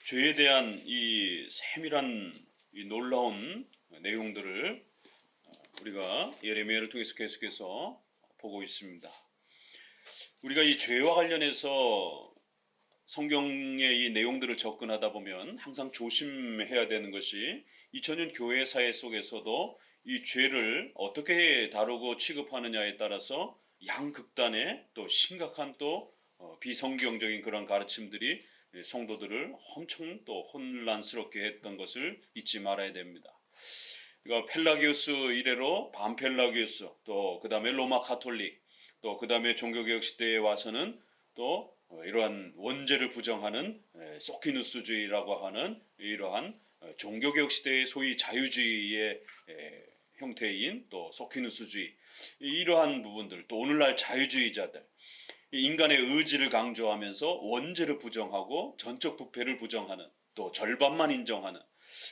죄에 대한 이 세밀한 이 놀라운 내용들을 우리가 예레미야를 통해서 계속해서 보고 있습니다. 우리가 이 죄와 관련해서 성경의 이 내용들을 접근하다 보면 항상 조심해야 되는 것이 2000년 교회 사회 속에서도 이 죄를 어떻게 다루고 취급하느냐에 따라서 양극단의 또 심각한 또 비성경적인 그런 가르침들이 성도들을 엄청 또 혼란스럽게 했던 것을 잊지 말아야 됩니다. 그러니까 펠라기우스 이래로 반펠라기우스, 또 그 다음에 로마 가톨릭, 또 그 다음에 종교개혁 시대에 와서는 또 이러한 원죄를 부정하는 소키누스주의라고 하는 이러한 종교개혁 시대의 소위 자유주의의 형태인 또 소키누스주의, 이러한 부분들, 또 오늘날 자유주의자들, 인간의 의지를 강조하면서 원죄를 부정하고 전적 부패를 부정하는, 또 절반만 인정하는,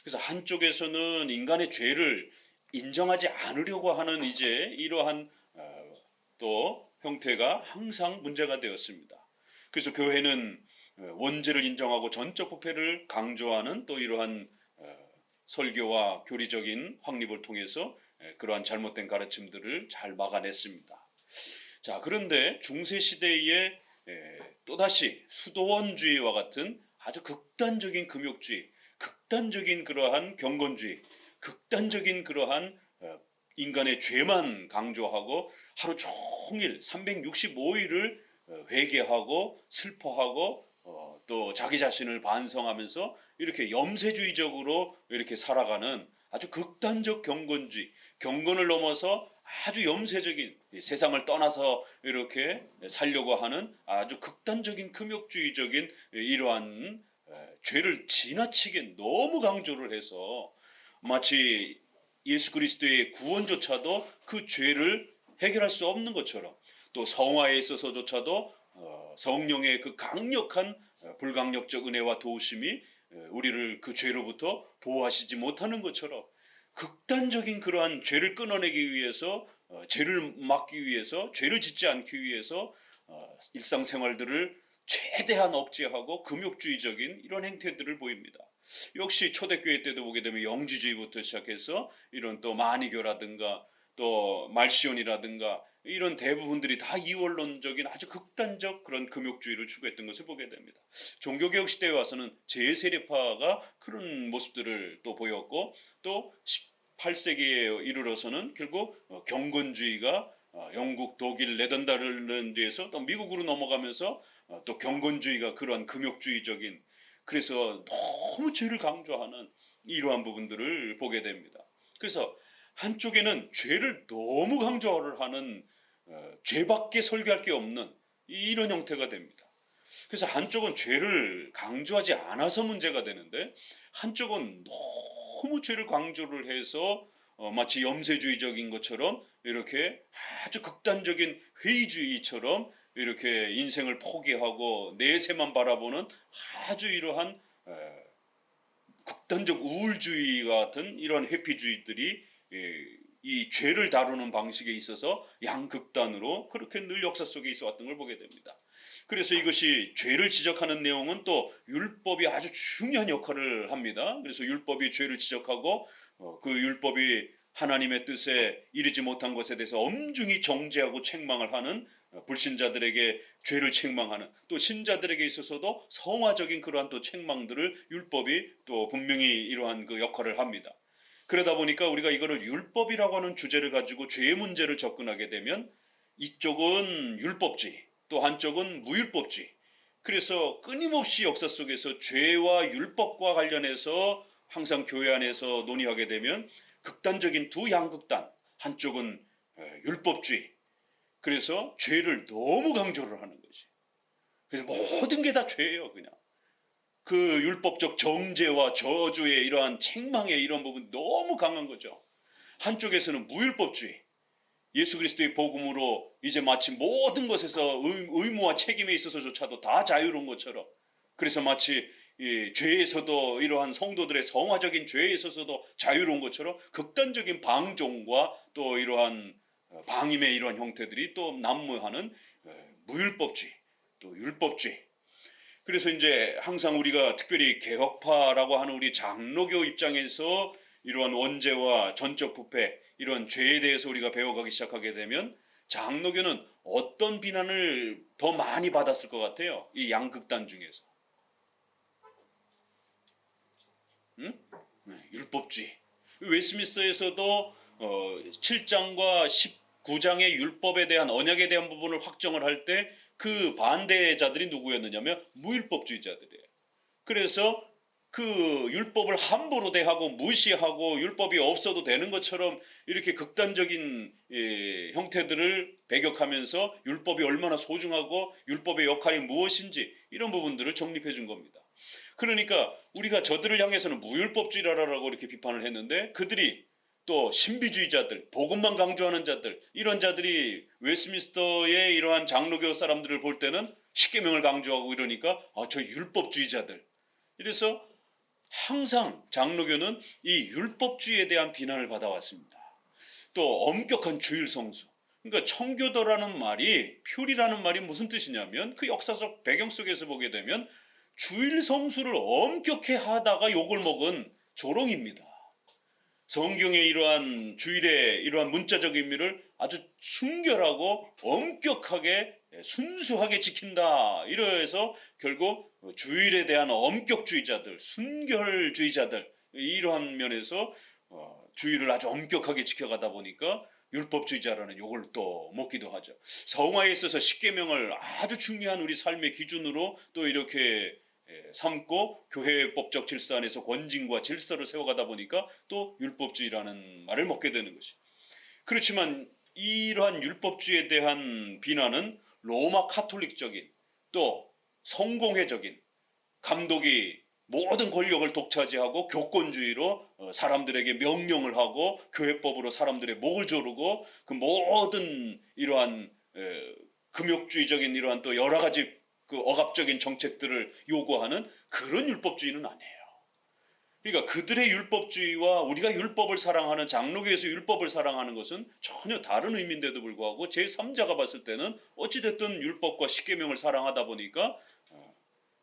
그래서 한쪽에서는 인간의 죄를 인정하지 않으려고 하는 이제 이러한 또 형태가 항상 문제가 되었습니다. 그래서 교회는 원죄를 인정하고 전적 부패를 강조하는 또 이러한 설교와 교리적인 확립을 통해서 그러한 잘못된 가르침들을 잘 막아냈습니다. 자, 그런데 중세 시대에 또다시 수도원주의와 같은 아주 극단적인 금욕주의, 극단적인 그러한 경건주의, 극단적인 그러한 인간의 죄만 강조하고 하루 종일 365일을 회개하고 슬퍼하고 또 자기 자신을 반성하면서 이렇게 염세주의적으로 이렇게 살아가는 아주 극단적 경건주의, 경건을 넘어서 아주 염세적인 세상을 떠나서 이렇게 살려고 하는 아주 극단적인 금욕주의적인 이러한 죄를 지나치게 너무 강조를 해서 마치 예수 그리스도의 구원조차도 그 죄를 해결할 수 없는 것처럼, 또 성화에 있어서조차도 성령의 그 강력한 불강력적 은혜와 도우심이 우리를 그 죄로부터 보호하시지 못하는 것처럼 극단적인 그러한 죄를 끊어내기 위해서, 죄를 막기 위해서, 죄를 짓지 않기 위해서 일상생활들을 최대한 억제하고 금욕주의적인 이런 행태들을 보입니다. 역시 초대교회 때도 보게 되면 영지주의부터 시작해서 이런 또 마니교라든가 또 말시온이라든가 이런 대부분들이 다 이원론적인 아주 극단적 그런 금욕주의를 추구했던 것을 보게 됩니다. 종교개혁 시대에 와서는 제세례파가 그런 모습들을 또 보였고, 또 18세기에 이르러서는 결국 경건주의가 영국, 독일, 네덜란드에서 또 미국으로 넘어가면서 또 경건주의가 그러한 금욕주의적인, 그래서 너무 죄를 강조하는 이러한 부분들을 보게 됩니다. 그래서 한쪽에는 죄를 너무 강조를 하는 죄밖에 설교할 게 없는 이런 형태가 됩니다. 그래서 한쪽은 죄를 강조하지 않아서 문제가 되는데, 한쪽은 너무 죄를 강조를 해서 마치 염세주의적인 것처럼 이렇게 아주 극단적인 회의주의처럼 이렇게 인생을 포기하고 내세만 바라보는 아주 이러한 극단적 우울주의 같은 이런 회피주의들이 이 죄를 다루는 방식에 있어서 양극단으로 그렇게 늘 역사 속에 있어 왔던 걸 보게 됩니다. 그래서 이것이 죄를 지적하는 내용은 또 율법이 아주 중요한 역할을 합니다. 그래서 율법이 죄를 지적하고 그 율법이 하나님의 뜻에 이르지 못한 것에 대해서 엄중히 정죄하고 책망을 하는, 불신자들에게 죄를 책망하는, 또 신자들에게 있어서도 성화적인 그러한 또 책망들을 율법이 또 분명히 이러한 그 역할을 합니다. 그러다 보니까 우리가 이거를 율법이라고 하는 주제를 가지고 죄의 문제를 접근하게 되면 이쪽은 율법주의, 또 한쪽은 무율법주의, 그래서 끊임없이 역사 속에서 죄와 율법과 관련해서 항상 교회 안에서 논의하게 되면 극단적인 두 양극단, 한쪽은 율법주의, 그래서 죄를 너무 강조를 하는 거지. 그래서 모든 게 다 죄예요. 그냥 그 율법적 정죄와 저주의 이러한 책망의 이런 부분 너무 강한 거죠. 한쪽에서는 무율법주의, 예수 그리스도의 복음으로 이제 마치 모든 것에서 의무와 책임에 있어서조차도 다 자유로운 것처럼, 그래서 마치 이 죄에서도 이러한 성도들의 성화적인 죄에 있어서도 자유로운 것처럼 극단적인 방종과 또 이러한 방임의 이러한 형태들이 또 난무하는 무율법주의, 또 율법주의. 그래서 이제 항상 우리가 특별히 개혁파라고 하는 우리 장로교 입장에서 이러한 원죄와 전적 부패, 이러한 죄에 대해서 우리가 배워가기 시작하게 되면 장로교는 어떤 비난을 더 많이 받았을 것 같아요? 이 양극단 중에서. 응? 네, 율법주의. 웨스민스터에서도 7장과 19장의 율법에 대한 언약에 대한 부분을 확정을 할 때 그 반대자들이 누구였느냐면 무율법주의자들이에요. 그래서 그 율법을 함부로 대하고 무시하고 율법이 없어도 되는 것처럼 이렇게 극단적인 형태들을 배격하면서 율법이 얼마나 소중하고 율법의 역할이 무엇인지 이런 부분들을 정립해 준 겁니다. 그러니까 우리가 저들을 향해서는 무율법주의라고 이렇게 비판을 했는데 그들이 또 신비주의자들, 복음만 강조하는 자들, 이런 자들이 웨스민스터의 이러한 장로교 사람들을 볼 때는 십계명을 강조하고 이러니까 저 율법주의자들. 이래서 항상 장로교는 이 율법주의에 대한 비난을 받아왔습니다. 또 엄격한 주일 성수. 그러니까 청교도라는 말이, 퓨리라는 말이 무슨 뜻이냐면 그 역사적 배경 속에서 보게 되면 주일 성수를 엄격히 하다가 욕을 먹은 조롱입니다. 성경의 이러한 주일의 이러한 문자적 의미를 아주 순결하고 엄격하게 순수하게 지킨다. 이러해서 결국 주일에 대한 엄격주의자들, 순결주의자들, 이러한 면에서 주일을 아주 엄격하게 지켜가다 보니까 율법주의자라는 욕을 또 먹기도 하죠. 성화에 있어서 십계명을 아주 중요한 우리 삶의 기준으로 또 이렇게 삼고 교회법적 질서 안에서 권징과 질서를 세워가다 보니까 또 율법주의라는 말을 먹게 되는 것이. 그렇지만 이러한 율법주의에 대한 비난은 로마 카톨릭적인 또 성공회적인 감독이 모든 권력을 독차지하고 교권주의로 사람들에게 명령을 하고 교회법으로 사람들의 목을 조르고 그 모든 이러한 금욕주의적인 이러한 또 여러 가지 그 억압적인 정책들을 요구하는 그런 율법주의는 아니에요. 그러니까 그들의 율법주의와 우리가 율법을 사랑하는 장로교에서 율법을 사랑하는 것은 전혀 다른 의미인데도 불구하고 제3자가 봤을 때는 어찌됐든 율법과 십계명을 사랑하다 보니까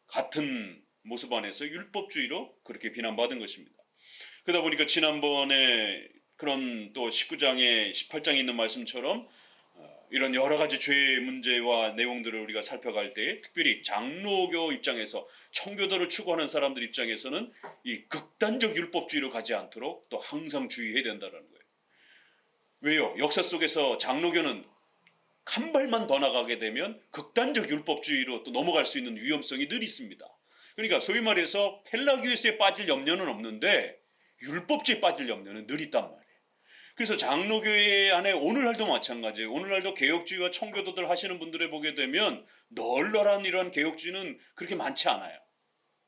같은 모습 안에서 율법주의로 그렇게 비난받은 것입니다. 그러다 보니까 지난번에 그런 또 19장에 18장에 있는 말씀처럼 이런 여러 가지 죄의 문제와 내용들을 우리가 살펴갈 때 특별히 장로교 입장에서 청교도를 추구하는 사람들 입장에서는 이 극단적 율법주의로 가지 않도록 또 항상 주의해야 된다는 거예요. 왜요? 역사 속에서 장로교는 한 발만 더 나가게 되면 극단적 율법주의로 또 넘어갈 수 있는 위험성이 늘 있습니다. 그러니까 소위 말해서 펠라기우스에 빠질 염려는 없는데 율법주의에 빠질 염려는 늘 있단 말이에요. 그래서 장로교회 안에 오늘날도 마찬가지예요. 오늘날도 개혁주의와 청교도들 하시는 분들을 보게 되면 널널한 이런 개혁주의는 그렇게 많지 않아요.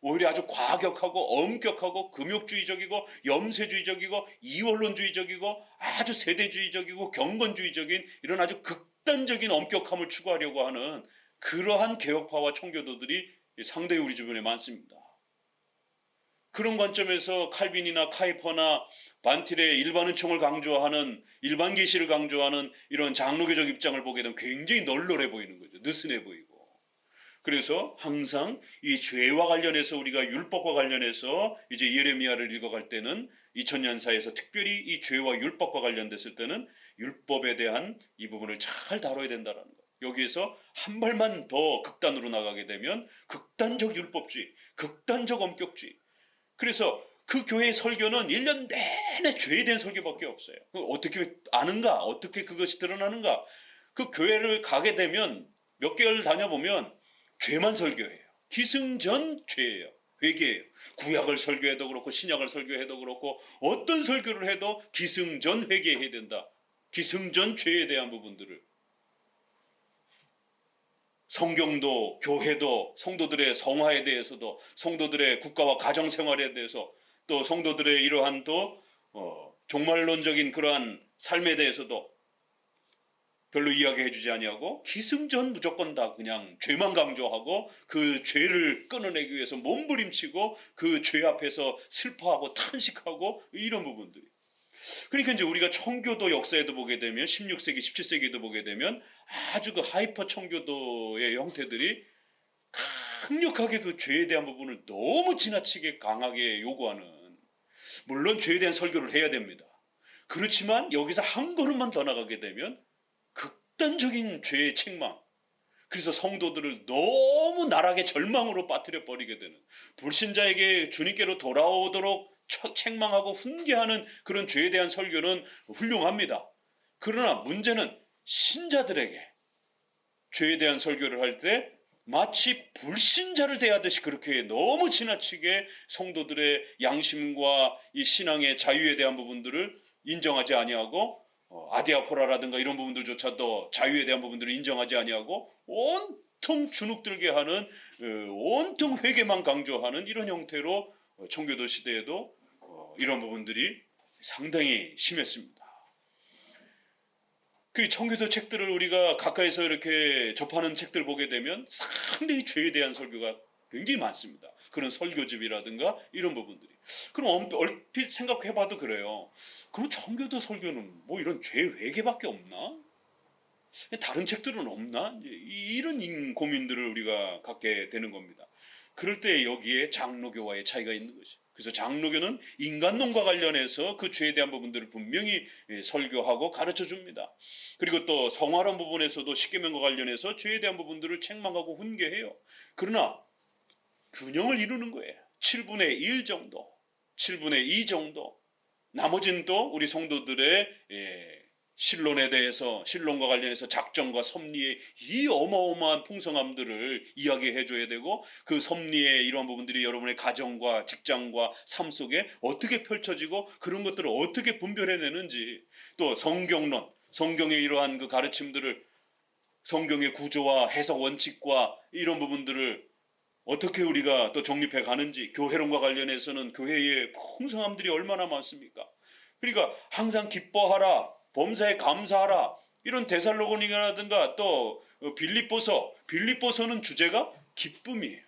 오히려 아주 과격하고 엄격하고 금욕주의적이고 염세주의적이고 이원론주의적이고 아주 세대주의적이고 경건주의적인 이런 아주 극단적인 엄격함을 추구하려고 하는 그러한 개혁파와 청교도들이 상당히 우리 주변에 많습니다. 그런 관점에서 칼빈이나 카이퍼나 반틸의 일반 은총을 강조하는 일반 계시를 강조하는 이런 장로교적 입장을 보게 되면 굉장히 널널해 보이는 거죠. 느슨해 보이고. 그래서 항상 이 죄와 관련해서 우리가 율법과 관련해서 이제 예레미야를 읽어갈 때는 2000년사에서 특별히 이 죄와 율법과 관련됐을 때는 율법에 대한 이 부분을 잘 다뤄야 된다는 거. 여기에서 한 발만 더 극단으로 나가게 되면 극단적 율법주의, 극단적 엄격주의. 그래서 그 교회의 설교는 1년 내내 죄에 대한 설교밖에 없어요. 어떻게 아는가? 어떻게 그것이 드러나는가? 그 교회를 가게 되면 몇 개월 다녀보면 죄만 설교해요. 기승전 죄예요. 회개예요. 구약을 설교해도 그렇고 신약을 설교해도 그렇고 어떤 설교를 해도 기승전 회개해야 된다. 기승전 죄에 대한 부분들을. 성경도 교회도 성도들의 성화에 대해서도 성도들의 국가와 가정생활에 대해서 또 성도들의 이러한 또 종말론적인 그러한 삶에 대해서도 별로 이야기해주지 아니하고 기승전 무조건 다 그냥 죄만 강조하고 그 죄를 끊어내기 위해서 몸부림치고 그 죄 앞에서 슬퍼하고 탄식하고 이런 부분들이. 그러니까 이제 우리가 청교도 역사에도 보게 되면 16세기, 17세기에도 보게 되면 아주 그 하이퍼 청교도의 형태들이 강력하게 그 죄에 대한 부분을 너무 지나치게 강하게 요구하는, 물론 죄에 대한 설교를 해야 됩니다. 그렇지만 여기서 한 걸음만 더 나가게 되면 극단적인 죄의 책망, 그래서 성도들을 너무 나락의 절망으로 빠뜨려 버리게 되는, 불신자에게 주님께로 돌아오도록 책망하고 훈계하는 그런 죄에 대한 설교는 훌륭합니다. 그러나 문제는 신자들에게 죄에 대한 설교를 할 때 마치 불신자를 대하듯이 그렇게 너무 지나치게 성도들의 양심과 이 신앙의 자유에 대한 부분들을 인정하지 아니하고, 아디아포라라든가 이런 부분들조차도 자유에 대한 부분들을 인정하지 아니하고 온통 주눅들게 하는, 온통 회개만 강조하는 이런 형태로 청교도 시대에도 이런 부분들이 상당히 심했습니다. 그 청교도 책들을 우리가 가까이서 이렇게 접하는 책들 보게 되면 상당히 죄에 대한 설교가 굉장히 많습니다. 그런 설교집이라든가 이런 부분들이. 그럼 얼핏 생각해봐도 그래요. 그럼 청교도 설교는 뭐 이런 죄 회개밖에 없나? 다른 책들은 없나? 이런 고민들을 우리가 갖게 되는 겁니다. 그럴 때 여기에 장로교와의 차이가 있는 것이. 그래서 장로교는 인간론과 관련해서 그 죄에 대한 부분들을 분명히 설교하고 가르쳐 줍니다. 그리고 또 성화론 부분에서도 십계명과 관련해서 죄에 대한 부분들을 책망하고 훈계해요. 그러나 균형을 이루는 거예요. 7분의 1 정도, 7분의 2 정도. 나머지는 또 우리 성도들의 신론에 대해서, 신론과 관련해서 작정과 섭리의 이 어마어마한 풍성함들을 이야기해 줘야 되고, 그 섭리의 이러한 부분들이 여러분의 가정과 직장과 삶 속에 어떻게 펼쳐지고 그런 것들을 어떻게 분별해내는지, 또 성경론, 성경의 이러한 그 가르침들을, 성경의 구조와 해석 원칙과 이런 부분들을 어떻게 우리가 또 정립해 가는지, 교회론과 관련해서는 교회의 풍성함들이 얼마나 많습니까? 그러니까 항상 기뻐하라, 범사에 감사하라, 이런 데살로니가라든가 또 빌립보서는 주제가 기쁨이에요.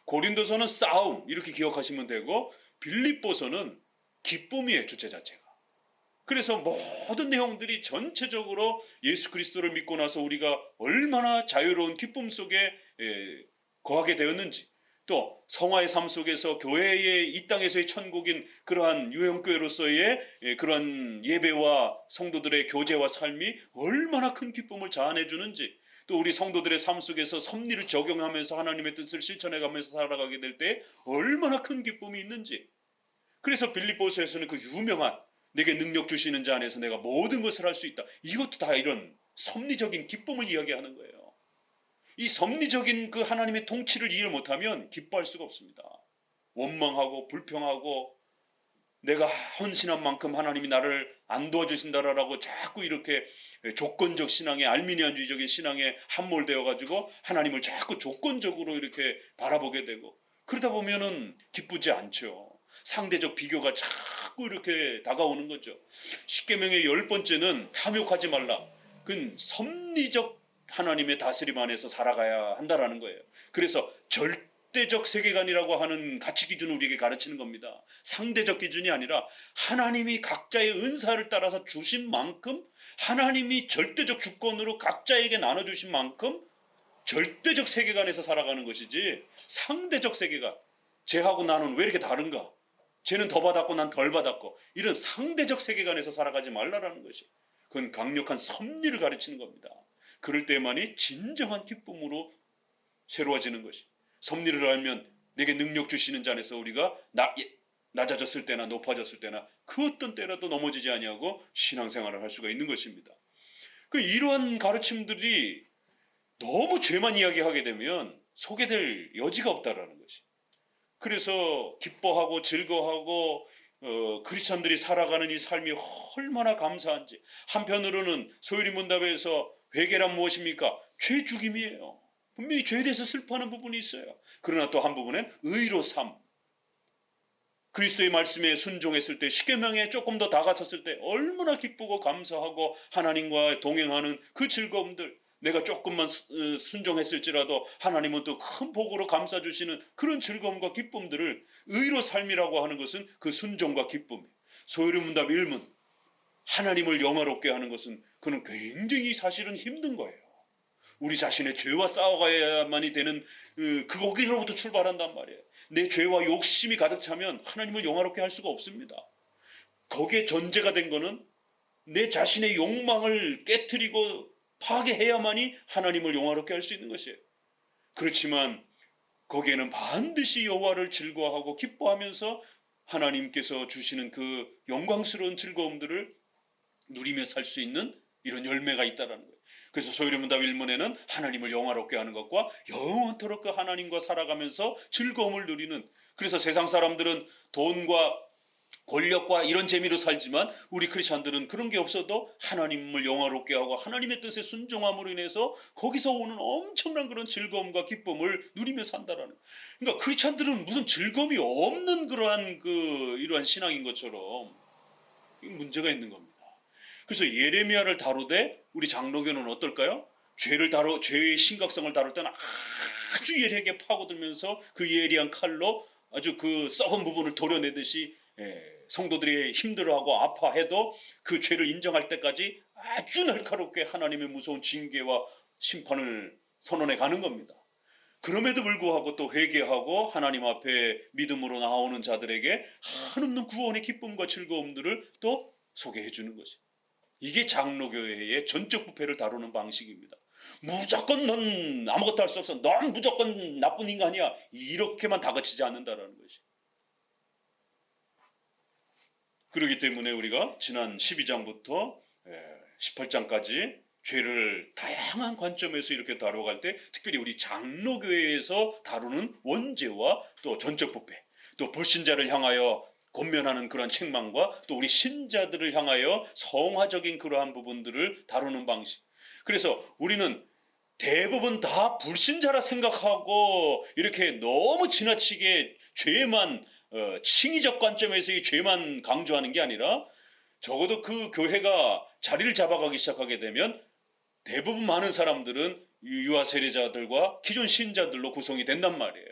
고린도서는 싸움, 이렇게 기억하시면 되고, 빌립보서는 기쁨이에요, 주제 자체가. 그래서 모든 내용들이 전체적으로 예수 그리스도를 믿고 나서 우리가 얼마나 자유로운 기쁨 속에 거하게 되었는지, 또 성화의 삶 속에서 교회의 이 땅에서의 천국인 그러한 유형교회로서의 그러한 예배와 성도들의 교제와 삶이 얼마나 큰 기쁨을 자아내 주는지, 또 우리 성도들의 삶 속에서 섭리를 적용하면서 하나님의 뜻을 실천해가면서 살아가게 될 때 얼마나 큰 기쁨이 있는지. 그래서 빌립보서에서는 그 유명한 내게 능력 주시는 자 안에서 내가 모든 것을 할 수 있다, 이것도 다 이런 섭리적인 기쁨을 이야기하는 거예요. 이 섭리적인 그 하나님의 통치를 이해를 못하면 기뻐할 수가 없습니다. 원망하고 불평하고, 내가 헌신한 만큼 하나님이 나를 안 도와주신다라고 자꾸 이렇게 조건적 신앙의, 알미니안주의적인 신앙에 함몰되어 가지고 하나님을 자꾸 조건적으로 이렇게 바라보게 되고, 그러다 보면은 기쁘지 않죠. 상대적 비교가 자꾸 이렇게 다가오는 거죠. 십계명의 10번째는 탐욕하지 말라. 그건 섭리적 하나님의 다스림 안에서 살아가야 한다라는 거예요. 그래서 절대적 세계관이라고 하는 가치 기준을 우리에게 가르치는 겁니다. 상대적 기준이 아니라 하나님이 각자의 은사를 따라서 주신 만큼, 하나님이 절대적 주권으로 각자에게 나눠주신 만큼 절대적 세계관에서 살아가는 것이지, 상대적 세계관, 쟤하고 나는 왜 이렇게 다른가, 쟤는 더 받았고 난 덜 받았고, 이런 상대적 세계관에서 살아가지 말라라는 것이, 그건 강력한 섭리를 가르치는 겁니다. 그럴 때만이 진정한 기쁨으로 새로워지는 것이. 섭리를 알면 내게 능력 주시는 자 안에서 우리가 낮아졌을 때나 높아졌을 때나 그 어떤 때라도 넘어지지 아니하고 신앙생활을 할 수가 있는 것입니다. 이러한 가르침들이 너무 죄만 이야기하게 되면 소개될 여지가 없다라는 것이. 그래서 기뻐하고 즐거워하고 크리스천들이 살아가는 이 삶이 얼마나 감사한지. 한편으로는 소유리 문답에서 회개란 무엇입니까? 죄 죽임이에요. 분명히 죄에 대해서 슬퍼하는 부분이 있어요. 그러나 또 한 부분은 의로 삶. 그리스도의 말씀에 순종했을 때, 십계명에 조금 더 다가섰을 때 얼마나 기쁘고 감사하고 하나님과 동행하는 그 즐거움들, 내가 조금만 순종했을지라도 하나님은 또 큰 복으로 감싸주시는 그런 즐거움과 기쁨들을, 의로 삶이라고 하는 것은 그 순종과 기쁨. 소유리 문답 1문, 하나님을 영화롭게 하는 것은 그는 굉장히 사실은 힘든 거예요. 우리 자신의 죄와 싸워가야만이 되는 거기로부터 출발한단 말이에요. 내 죄와 욕심이 가득 차면 하나님을 영화롭게 할 수가 없습니다. 거기에 전제가 된 거는 내 자신의 욕망을 깨트리고 파괴해야만이 하나님을 영화롭게 할 수 있는 것이에요. 그렇지만 거기에는 반드시 여호와를 즐거워하고 기뻐하면서 하나님께서 주시는 그 영광스러운 즐거움들을 누리며 살 수 있는 이런 열매가 있다는 거예요. 그래서 소유리문답 1문에는 하나님을 영화롭게 하는 것과 영원토록 그 하나님과 살아가면서 즐거움을 누리는, 그래서 세상 사람들은 돈과 권력과 이런 재미로 살지만 우리 크리스천들은 그런 게 없어도 하나님을 영화롭게 하고 하나님의 뜻에 순종함으로 인해서 거기서 오는 엄청난 그런 즐거움과 기쁨을 누리며 산다라는 거예요. 그러니까 크리스천들은 무슨 즐거움이 없는 그러한 이러한 신앙인 것처럼 문제가 있는 겁니다. 그래서 예레미야를 다루되 우리 장로교는 어떨까요? 죄의 심각성을 다룰 때는 아주 예리하게 파고들면서 그 예리한 칼로 아주 그 썩은 부분을 도려내듯이 성도들이 힘들어하고 아파해도 그 죄를 인정할 때까지 아주 날카롭게 하나님의 무서운 징계와 심판을 선언해 가는 겁니다. 그럼에도 불구하고 또 회개하고 하나님 앞에 믿음으로 나오는 자들에게 한없는 구원의 기쁨과 즐거움들을 또 소개해 주는 것이, 이게 장로교회의 전적 부패를 다루는 방식입니다. 무조건 넌 아무것도 할 수 없어, 넌 무조건 나쁜 인간이야, 이렇게만 다그치지 않는다라는 것이. 그렇기 때문에 우리가 지난 12장부터 18장까지 죄를 다양한 관점에서 이렇게 다뤄갈 때, 특별히 우리 장로교회에서 다루는 원죄와 또 전적 부패, 또 불신자를 향하여 권면하는 그런 책망과 또 우리 신자들을 향하여 성화적인 그러한 부분들을 다루는 방식. 그래서 우리는 대부분 다 불신자라 생각하고 이렇게 너무 지나치게 죄만 칭의적 관점에서 이 죄만 강조하는 게 아니라, 적어도 그 교회가 자리를 잡아가기 시작하게 되면 대부분 많은 사람들은 유아 세례자들과 기존 신자들로 구성이 된단 말이에요.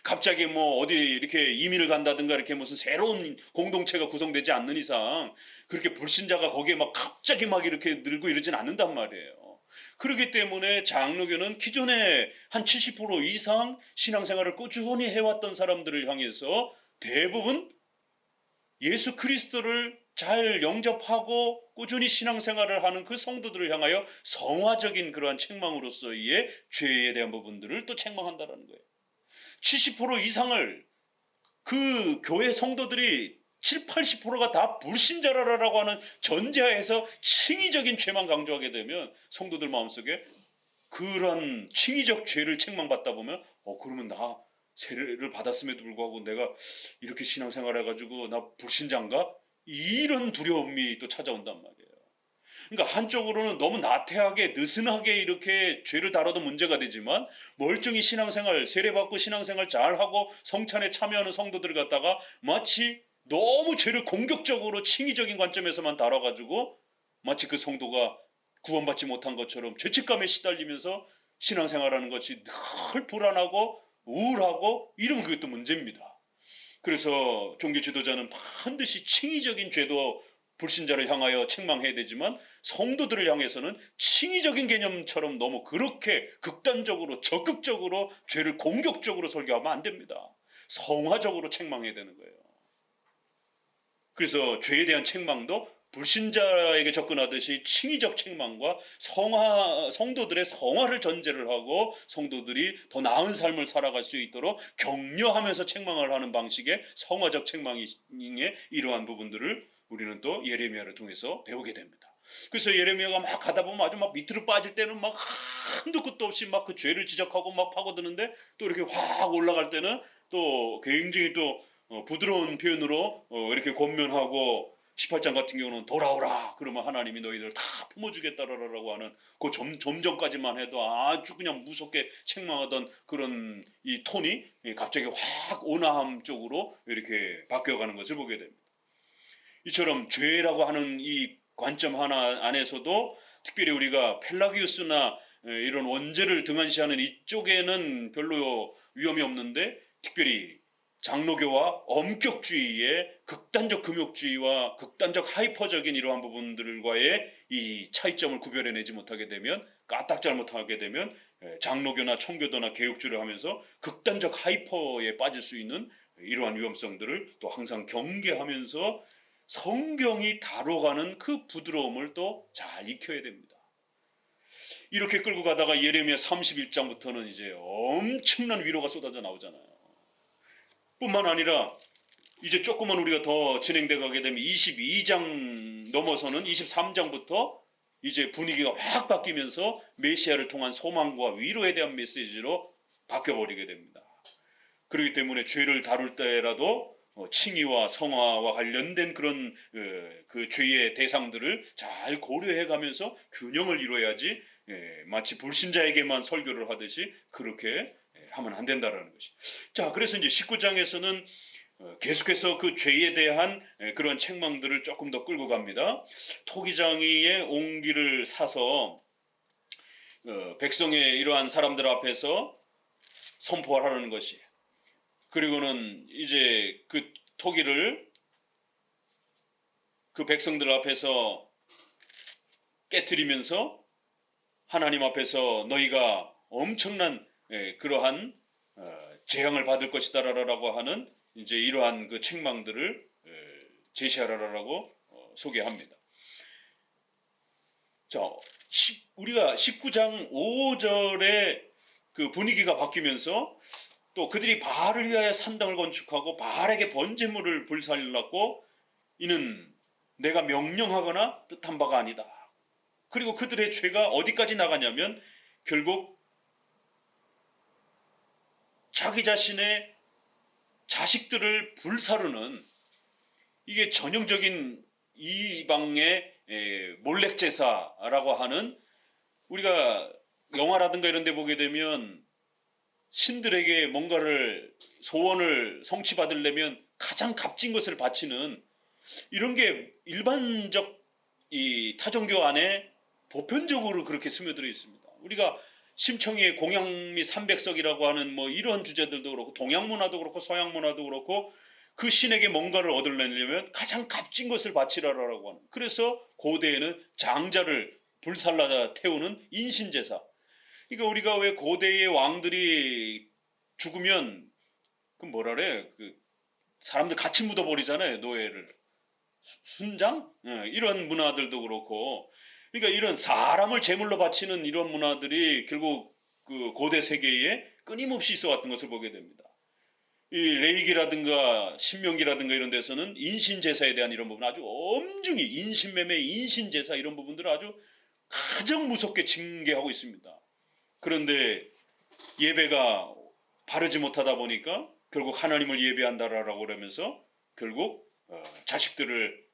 갑자기 어디 이렇게 이민을 간다든가 이렇게 무슨 새로운 공동체가 구성되지 않는 이상 그렇게 불신자가 거기에 갑자기 이렇게 늘고 이러진 않는단 말이에요. 그렇기 때문에 장로교는 기존에 한 70% 이상 신앙생활을 꾸준히 해왔던 사람들을 향해서 대부분 예수 그리스도를 잘 영접하고 꾸준히 신앙생활을 하는 그 성도들을 향하여 성화적인 그러한 책망으로서의 죄에 대한 부분들을 또 책망한다는 거예요. 70% 이상을 그 교회 성도들이 7, 80%가 다 불신자라고 하는 전제하에서 칭의적인 죄만 강조하게 되면 성도들 마음속에 그런 칭의적 죄를 책망받다 보면 그러면 나 세례를 받았음에도 불구하고 내가 이렇게 신앙생활 해가지고 나 불신자인가? 이런 두려움이 또 찾아온단 말이에요. 그러니까 한쪽으로는 너무 나태하게 느슨하게 이렇게 죄를 다뤄도 문제가 되지만, 멀쩡히 신앙생활 세례받고 신앙생활 잘하고 성찬에 참여하는 성도들 갖다가 마치 너무 죄를 공격적으로 칭의적인 관점에서만 다뤄가지고 마치 그 성도가 구원받지 못한 것처럼 죄책감에 시달리면서 신앙생활하는 것이 늘 불안하고 우울하고 이러면 그것도 문제입니다. 그래서 종교 지도자는 반드시 칭의적인 죄도 불신자를 향하여 책망해야 되지만, 성도들을 향해서는 칭의적인 개념처럼 너무 그렇게 극단적으로 적극적으로 죄를 공격적으로 설교하면 안 됩니다. 성화적으로 책망해야 되는 거예요. 그래서 죄에 대한 책망도 불신자에게 접근하듯이 칭의적 책망과 성도들의 성화를 전제를 하고 성도들이 더 나은 삶을 살아갈 수 있도록 격려하면서 책망을 하는 방식의 성화적 책망의 이러한 부분들을 우리는 또 예레미야를 통해서 배우게 됩니다. 그래서 예레미야가 가다 보면 아주 밑으로 빠질 때는 한도 끝도 없이 그 죄를 지적하고 파고드는데, 또 이렇게 확 올라갈 때는 또 굉장히 또 부드러운 표현으로 이렇게 권면하고, 18장 같은 경우는 돌아오라 그러면 하나님이 너희들 다 품어주겠다라고 하는 그 점점까지만 해도 아주 그냥 무섭게 책망하던 그런 이 톤이 갑자기 확 온화함 쪽으로 이렇게 바뀌어가는 것을 보게 됩니다. 이처럼 죄라고 하는 이 관점 하나 안에서도 특별히 우리가 펠라기우스나 이런 원죄를 등한시하는 이쪽에는 별로 위험이 없는데, 특별히 장로교와 엄격주의의 극단적 금욕주의와 극단적 하이퍼적인 이러한 부분들과의 이 차이점을 구별해내지 못하게 되면, 까딱 잘못하게 되면 장로교나 청교도나 개혁주의를 하면서 극단적 하이퍼에 빠질 수 있는 이러한 위험성들을 또 항상 경계하면서 성경이 다뤄가는 그 부드러움을 또 잘 익혀야 됩니다. 이렇게 끌고 가다가 예레미야 31장부터는 이제 엄청난 위로가 쏟아져 나오잖아요. 뿐만 아니라 이제 조금만 우리가 더 진행돼 가게 되면 22장 넘어서는 23장부터 이제 분위기가 확 바뀌면서 메시아를 통한 소망과 위로에 대한 메시지로 바뀌어버리게 됩니다. 그렇기 때문에 죄를 다룰 때라도 칭의와 성화와 관련된 그런 그 죄의 대상들을 잘 고려해 가면서 균형을 이루어야지, 마치 불신자에게만 설교를 하듯이 그렇게 하면 안 된다라는 것이. 자, 그래서 이제 19장에서는 계속해서 그 죄에 대한 그런 책망들을 조금 더 끌고 갑니다. 토기장이의 옹기를 사서 백성의 이러한 사람들 앞에서 선포하라는 것이. 그리고는 이제 그 토기를 그 백성들 앞에서 깨트리면서 하나님 앞에서 너희가 엄청난 그러한 재앙을 받을 것이다라고 하는 이제 이러한 그 책망들을 제시하라라고 소개합니다. 자, 우리가 19장 5절에 그 분위기가 바뀌면서 또 그들이 바알을 위하여 산당을 건축하고 바알에게 번제물을 불살랐고 이는 내가 명령하거나 뜻한 바가 아니다. 그리고 그들의 죄가 어디까지 나가냐면 결국 자기 자신의 자식들을 불사르는, 이게 전형적인 이방의 몰렉제사라고 하는, 우리가 영화라든가 이런 데 보게 되면 신들에게 뭔가를 소원을 성취받으려면 가장 값진 것을 바치는 이런 게 일반적 이 타종교 안에 보편적으로 그렇게 스며들어 있습니다. 우리가 심청이의 공양미 300석이라고 하는 뭐 이런 주제들도 그렇고 동양 문화도 그렇고 서양 문화도 그렇고 그 신에게 뭔가를 얻으려면 가장 값진 것을 바치라라고 하는, 그래서 고대에는 장자를 불살라 태우는 인신제사. 그러니까 우리가 왜 고대의 왕들이 죽으면 그 뭐라 그래, 그 사람들 같이 묻어버리잖아요, 노예를. 순장? 이런 문화들도 그렇고, 그러니까 이런 사람을 제물로 바치는 이런 문화들이 결국 그 고대 세계에 끊임없이 있어 왔던 것을 보게 됩니다. 이 레이기라든가 신명기라든가 이런 데서는 인신제사에 대한 이런 부분, 아주 엄중히 인신매매, 인신제사 이런 부분들을 아주 가장 무섭게 징계하고 있습니다. 그런데 예배가 바르지 못하다 보니까 결국 하나님을 예배한다라고 그러면서 결국 자식들을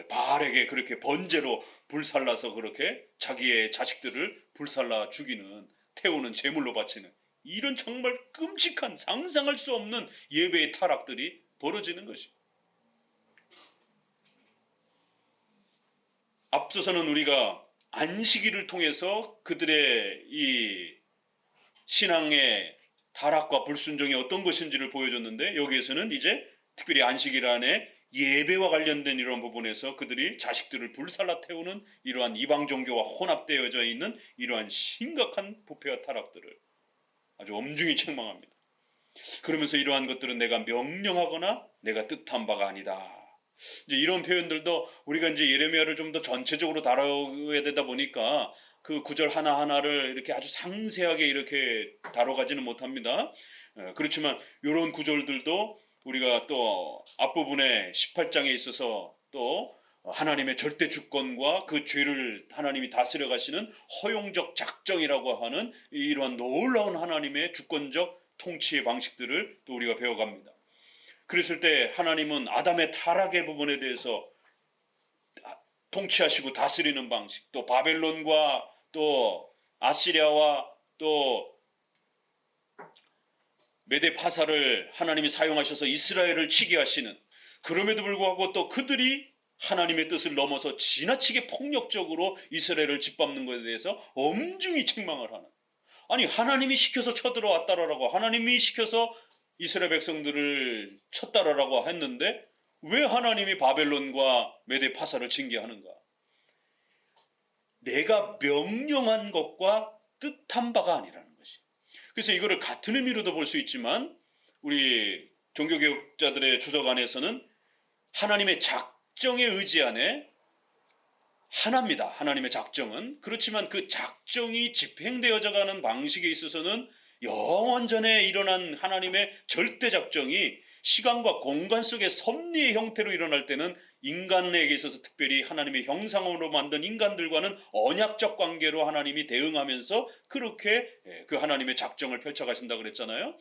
바알에게 그렇게 번제로 불살라서 그렇게 자기의 자식들을 불살라 죽이는, 태우는, 제물로 바치는 이런 정말 끔찍한, 상상할 수 없는 예배의 타락들이 벌어지는 것이. 앞서서는 우리가 안식일을 통해서 그들의 이 신앙의 타락과 불순종이 어떤 것인지를 보여줬는데, 여기에서는 이제 특별히 안식일 안에 예배와 관련된 이런 부분에서 그들이 자식들을 불살라 태우는 이러한 이방 종교와 혼합되어져 있는 이러한 심각한 부패와 타락들을 아주 엄중히 책망합니다. 그러면서 이러한 것들은 내가 명령하거나 내가 뜻한 바가 아니다. 이제 이런 표현들도 우리가 이제 예레미야를 좀 더 전체적으로 다뤄야 되다 보니까 그 구절 하나하나를 이렇게 아주 상세하게 이렇게 다뤄가지는 못합니다. 그렇지만 이런 구절들도 우리가 또 앞부분에 18장에 있어서 또 하나님의 절대 주권과 그 죄를 하나님이 다스려 가시는 허용적 작정이라고 하는 이러한 놀라운 하나님의 주권적 통치의 방식들을 또 우리가 배워갑니다. 그랬을 때 하나님은 아담의 타락의 부분에 대해서 통치하시고 다스리는 방식, 또 바벨론과 또 아시리아와 또 메데파사를 하나님이 사용하셔서 이스라엘을 치게 하시는, 그럼에도 불구하고 또 그들이 하나님의 뜻을 넘어서 지나치게 폭력적으로 이스라엘을 짓밟는 것에 대해서 엄중히 책망을 하는, 아니 하나님이 시켜서 쳐들어왔다라고, 하나님이 시켜서 이스라엘 백성들을 쳤다라고 했는데 왜 하나님이 바벨론과 메대 파사를 징계하는가? 내가 명령한 것과 뜻한 바가 아니라는 것이. 그래서 이거를 같은 의미로도 볼 수 있지만 우리 종교개혁자들의 주석 안에서는 하나님의 작정의 의지 안에 하나입니다. 하나님의 작정은. 그렇지만 그 작정이 집행되어져 가는 방식에 있어서는 영원전에 일어난 하나님의 절대 작정이 시간과 공간 속의 섭리의 형태로 일어날 때는 인간에게 있어서 특별히 하나님의 형상으로 만든 인간들과는 언약적 관계로 하나님이 대응하면서 그렇게 그 하나님의 작정을 펼쳐가신다고 그랬잖아요.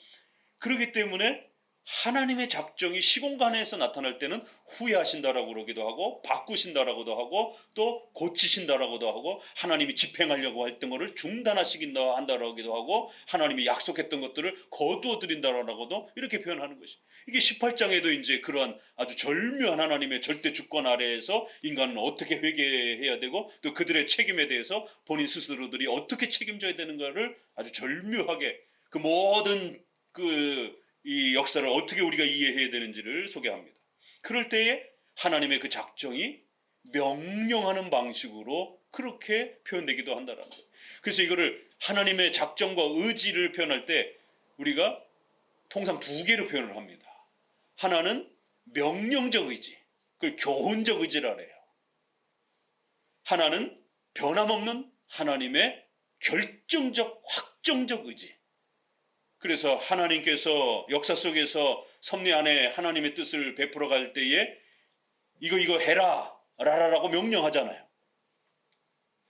그렇기 때문에 하나님의 작정이 시공간에서 나타날 때는 후회하신다라고 그러기도 하고 바꾸신다라고도 하고 또 고치신다라고도 하고 하나님이 집행하려고 했던 것을 중단하시긴다 한다라고도 하고 하나님이 약속했던 것들을 거두어 드린다라고도 이렇게 표현하는 것이. 이게 18장에도 이제 그러한 아주 절묘한 하나님의 절대 주권 아래에서 인간은 어떻게 회개해야 되고 또 그들의 책임에 대해서 본인 스스로들이 어떻게 책임져야 되는가를 아주 절묘하게 그 모든 이 역사를 어떻게 우리가 이해해야 되는지를 소개합니다. 그럴 때에 하나님의 그 작정이 명령하는 방식으로 그렇게 표현되기도 한다는 거예요. 그래서 이거를 하나님의 작정과 의지를 표현할 때 우리가 통상 두 개로 표현을 합니다. 하나는 명령적 의지, 그걸 교훈적 의지라 해요. 하나는 변함없는 하나님의 결정적 확정적 의지. 그래서 하나님께서 역사 속에서 섭리 안에 하나님의 뜻을 베풀어 갈 때에 이거 해라 라라라고 명령하잖아요.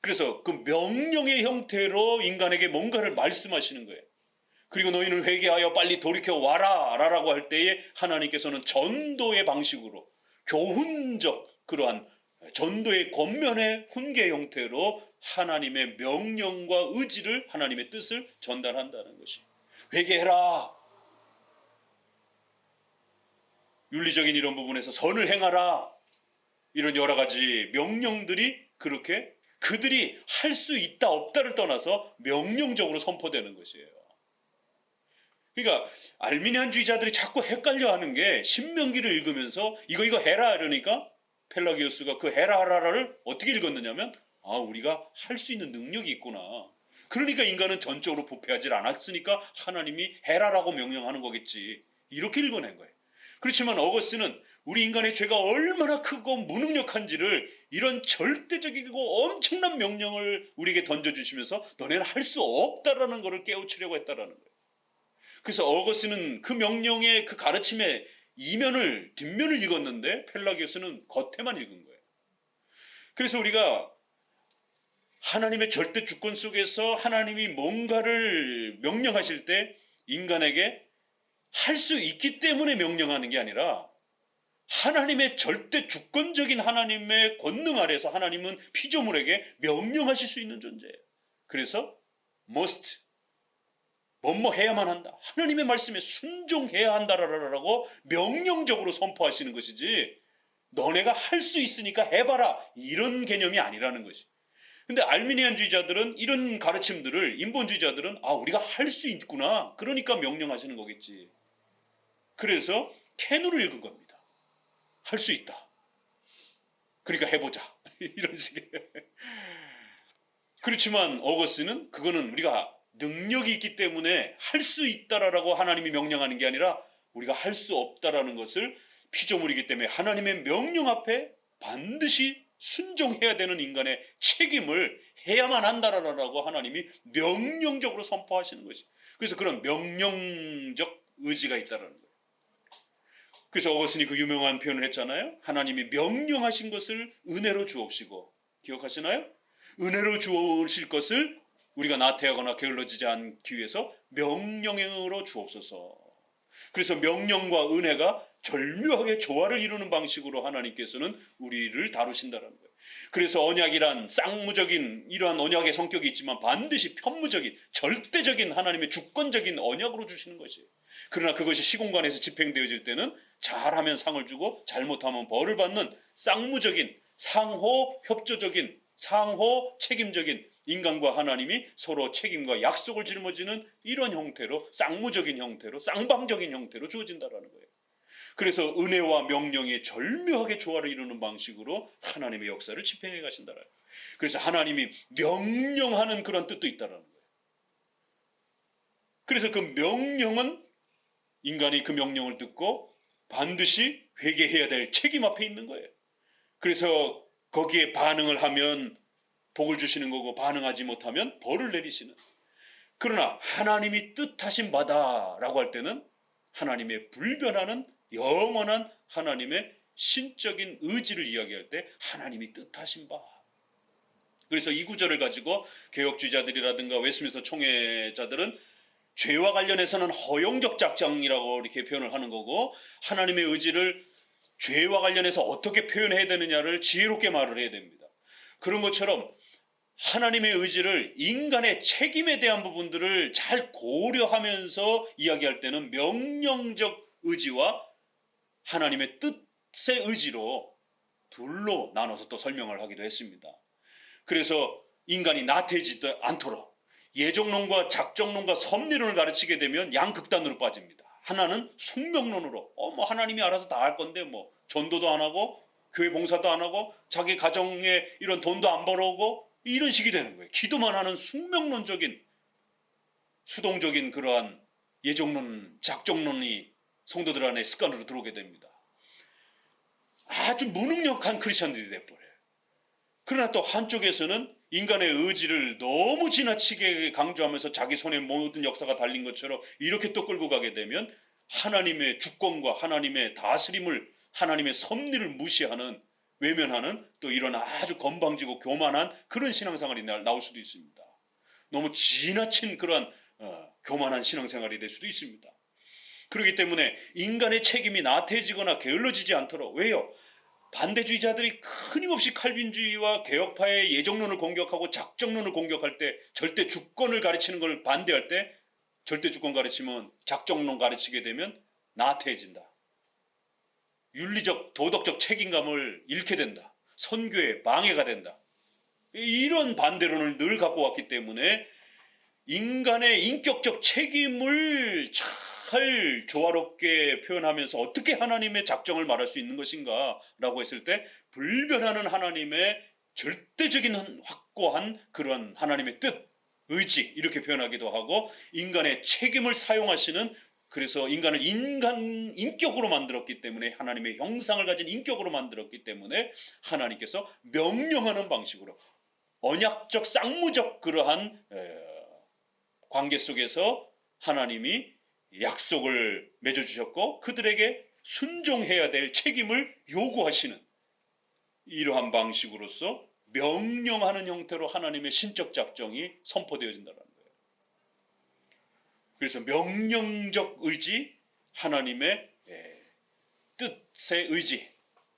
그래서 그 명령의 형태로 인간에게 뭔가를 말씀하시는 거예요. 그리고 너희는 회개하여 빨리 돌이켜 와라 라라고 할 때에 하나님께서는 전도의 방식으로 교훈적 그러한 전도의 권면의 훈계 형태로 하나님의 명령과 의지를 하나님의 뜻을 전달한다는 것이. 회개해라. 윤리적인 이런 부분에서 선을 행하라. 이런 여러 가지 명령들이 그렇게 그들이 할 수 있다 없다를 떠나서 명령적으로 선포되는 것이에요. 그러니까 알미니안주의자들이 자꾸 헷갈려하는 게 신명기를 읽으면서 이거 해라 이러니까 펠라기오스가 그 해라 하라를 어떻게 읽었느냐면 우리가 할 수 있는 능력이 있구나. 그러니까 인간은 전적으로 부패하지 않았으니까 하나님이 해라라고 명령하는 거겠지. 이렇게 읽어낸 거예요. 그렇지만 어거스틴은 우리 인간의 죄가 얼마나 크고 무능력한지를 이런 절대적이고 엄청난 명령을 우리에게 던져주시면서 너네는 할 수 없다라는 것을 깨우치려고 했다라는 거예요. 그래서 어거스틴은 그 명령의 그 가르침의 뒷면을 읽었는데 펠라기오스는 겉에만 읽은 거예요. 그래서 우리가 하나님의 절대 주권 속에서 하나님이 뭔가를 명령하실 때 인간에게 할 수 있기 때문에 명령하는 게 아니라 하나님의 절대 주권적인 하나님의 권능 아래서 하나님은 피조물에게 명령하실 수 있는 존재예요. 그래서 must 뭐뭐 해야만 한다. 하나님의 말씀에 순종해야 한다라고 명령적으로 선포하시는 것이지 너네가 할 수 있으니까 해봐라 이런 개념이 아니라는 것이. 근데 알미니안주의자들은 이런 가르침들을 인본주의자들은 우리가 할 수 있구나 그러니까 명령하시는 거겠지. 그래서 캔으로 읽은 겁니다. 할 수 있다. 그러니까 해보자. 이런 식의. 그렇지만 어거스틴은 그거는 우리가 능력이 있기 때문에 할 수 있다라고 하나님이 명령하는 게 아니라 우리가 할 수 없다라는 것을 피조물이기 때문에 하나님의 명령 앞에 반드시 순종해야 되는 인간의 책임을 해야만 한다라고 하나님이 명령적으로 선포하시는 것이. 그래서 그런 명령적 의지가 있다라는 거예요. 그래서 어거스틴이 그 유명한 표현을 했잖아요. 하나님이 명령하신 것을 은혜로 주옵시고 기억하시나요? 은혜로 주실 것을 우리가 나태하거나 게을러지지 않기 위해서 명령으로 주옵소서. 그래서 명령과 은혜가 절묘하게 조화를 이루는 방식으로 하나님께서는 우리를 다루신다는 거예요. 그래서 언약이란 쌍무적인 이러한 언약의 성격이 있지만 반드시 편무적인 절대적인 하나님의 주권적인 언약으로 주시는 것이에요. 그러나 그것이 시공간에서 집행되어질 때는 잘하면 상을 주고 잘못하면 벌을 받는 쌍무적인 상호 협조적인 상호 책임적인 인간과 하나님이 서로 책임과 약속을 짊어지는 이런 형태로, 쌍무적인 형태로, 쌍방적인 형태로 주어진다라는 거예요. 그래서 은혜와 명령이 절묘하게 조화를 이루는 방식으로 하나님의 역사를 집행해 가신다라는 거예요. 그래서 하나님이 명령하는 그런 뜻도 있다라는 거예요. 그래서 그 명령은 인간이 그 명령을 듣고 반드시 회개해야 될 책임 앞에 있는 거예요. 그래서 거기에 반응을 하면 복을 주시는 거고, 반응하지 못하면 벌을 내리시는. 그러나 하나님이 뜻하신 바다라고 할 때는 하나님의 불변하는 영원한 하나님의 신적인 의지를 이야기할 때 하나님이 뜻하신 바. 그래서 이 구절을 가지고 개혁주의자들이라든가 웨스민스터 총회자들은 죄와 관련해서는 허용적 작정이라고 이렇게 표현을 하는 거고, 하나님의 의지를 죄와 관련해서 어떻게 표현해야 되느냐를 지혜롭게 말을 해야 됩니다. 그런 것처럼 하나님의 의지를 인간의 책임에 대한 부분들을 잘 고려하면서 이야기할 때는 명령적 의지와 하나님의 뜻의 의지로 둘로 나눠서 또 설명을 하기도 했습니다. 그래서 인간이 나태해지지 않도록 예정론과 작정론과 섭리론을 가르치게 되면 양극단으로 빠집니다. 하나는 숙명론으로 뭐 하나님이 알아서 다 할 건데 뭐 전도도 안 하고 교회 봉사도 안 하고 자기 가정에 이런 돈도 안 벌어오고 이런 식이 되는 거예요. 기도만 하는 숙명론적인 수동적인 그러한 예정론, 작정론이 성도들 안에 습관으로 들어오게 됩니다. 아주 무능력한 크리스천들이 돼버려요. 그러나 또 한쪽에서는 인간의 의지를 너무 지나치게 강조하면서 자기 손에 모든 역사가 달린 것처럼 이렇게 또 끌고 가게 되면 하나님의 주권과 하나님의 다스림을, 하나님의 섭리를 무시하는, 외면하는 또 이런 아주 건방지고 교만한 그런 신앙생활이 나올 수도 있습니다. 너무 지나친 그런 교만한 신앙생활이 될 수도 있습니다. 그렇기 때문에 인간의 책임이 나태해지거나 게을러지지 않도록, 왜요? 반대주의자들이 끊임없이 칼빈주의와 개혁파의 예정론을 공격하고 작정론을 공격할 때, 절대 주권을 가르치는 걸 반대할 때, 절대 주권 가르치면 작정론 가르치게 되면 나태해진다. 윤리적 도덕적 책임감을 잃게 된다. 선교에 방해가 된다. 이런 반대론을 늘 갖고 왔기 때문에 인간의 인격적 책임을 잘 조화롭게 표현하면서 어떻게 하나님의 작정을 말할 수 있는 것인가 라고 했을 때, 불변하는 하나님의 절대적인 확고한 그런 하나님의 뜻, 의지 이렇게 표현하기도 하고, 인간의 책임을 사용하시는, 그래서 인간을 인격으로 만들었기 때문에, 하나님의 형상을 가진 인격으로 만들었기 때문에 하나님께서 명령하는 방식으로 언약적 쌍무적 그러한 관계 속에서 하나님이 약속을 맺어주셨고 그들에게 순종해야 될 책임을 요구하시는 이러한 방식으로서 명령하는 형태로 하나님의 신적 작정이 선포되어진다는 거예요. 그래서 명령적 의지, 하나님의 뜻의 의지,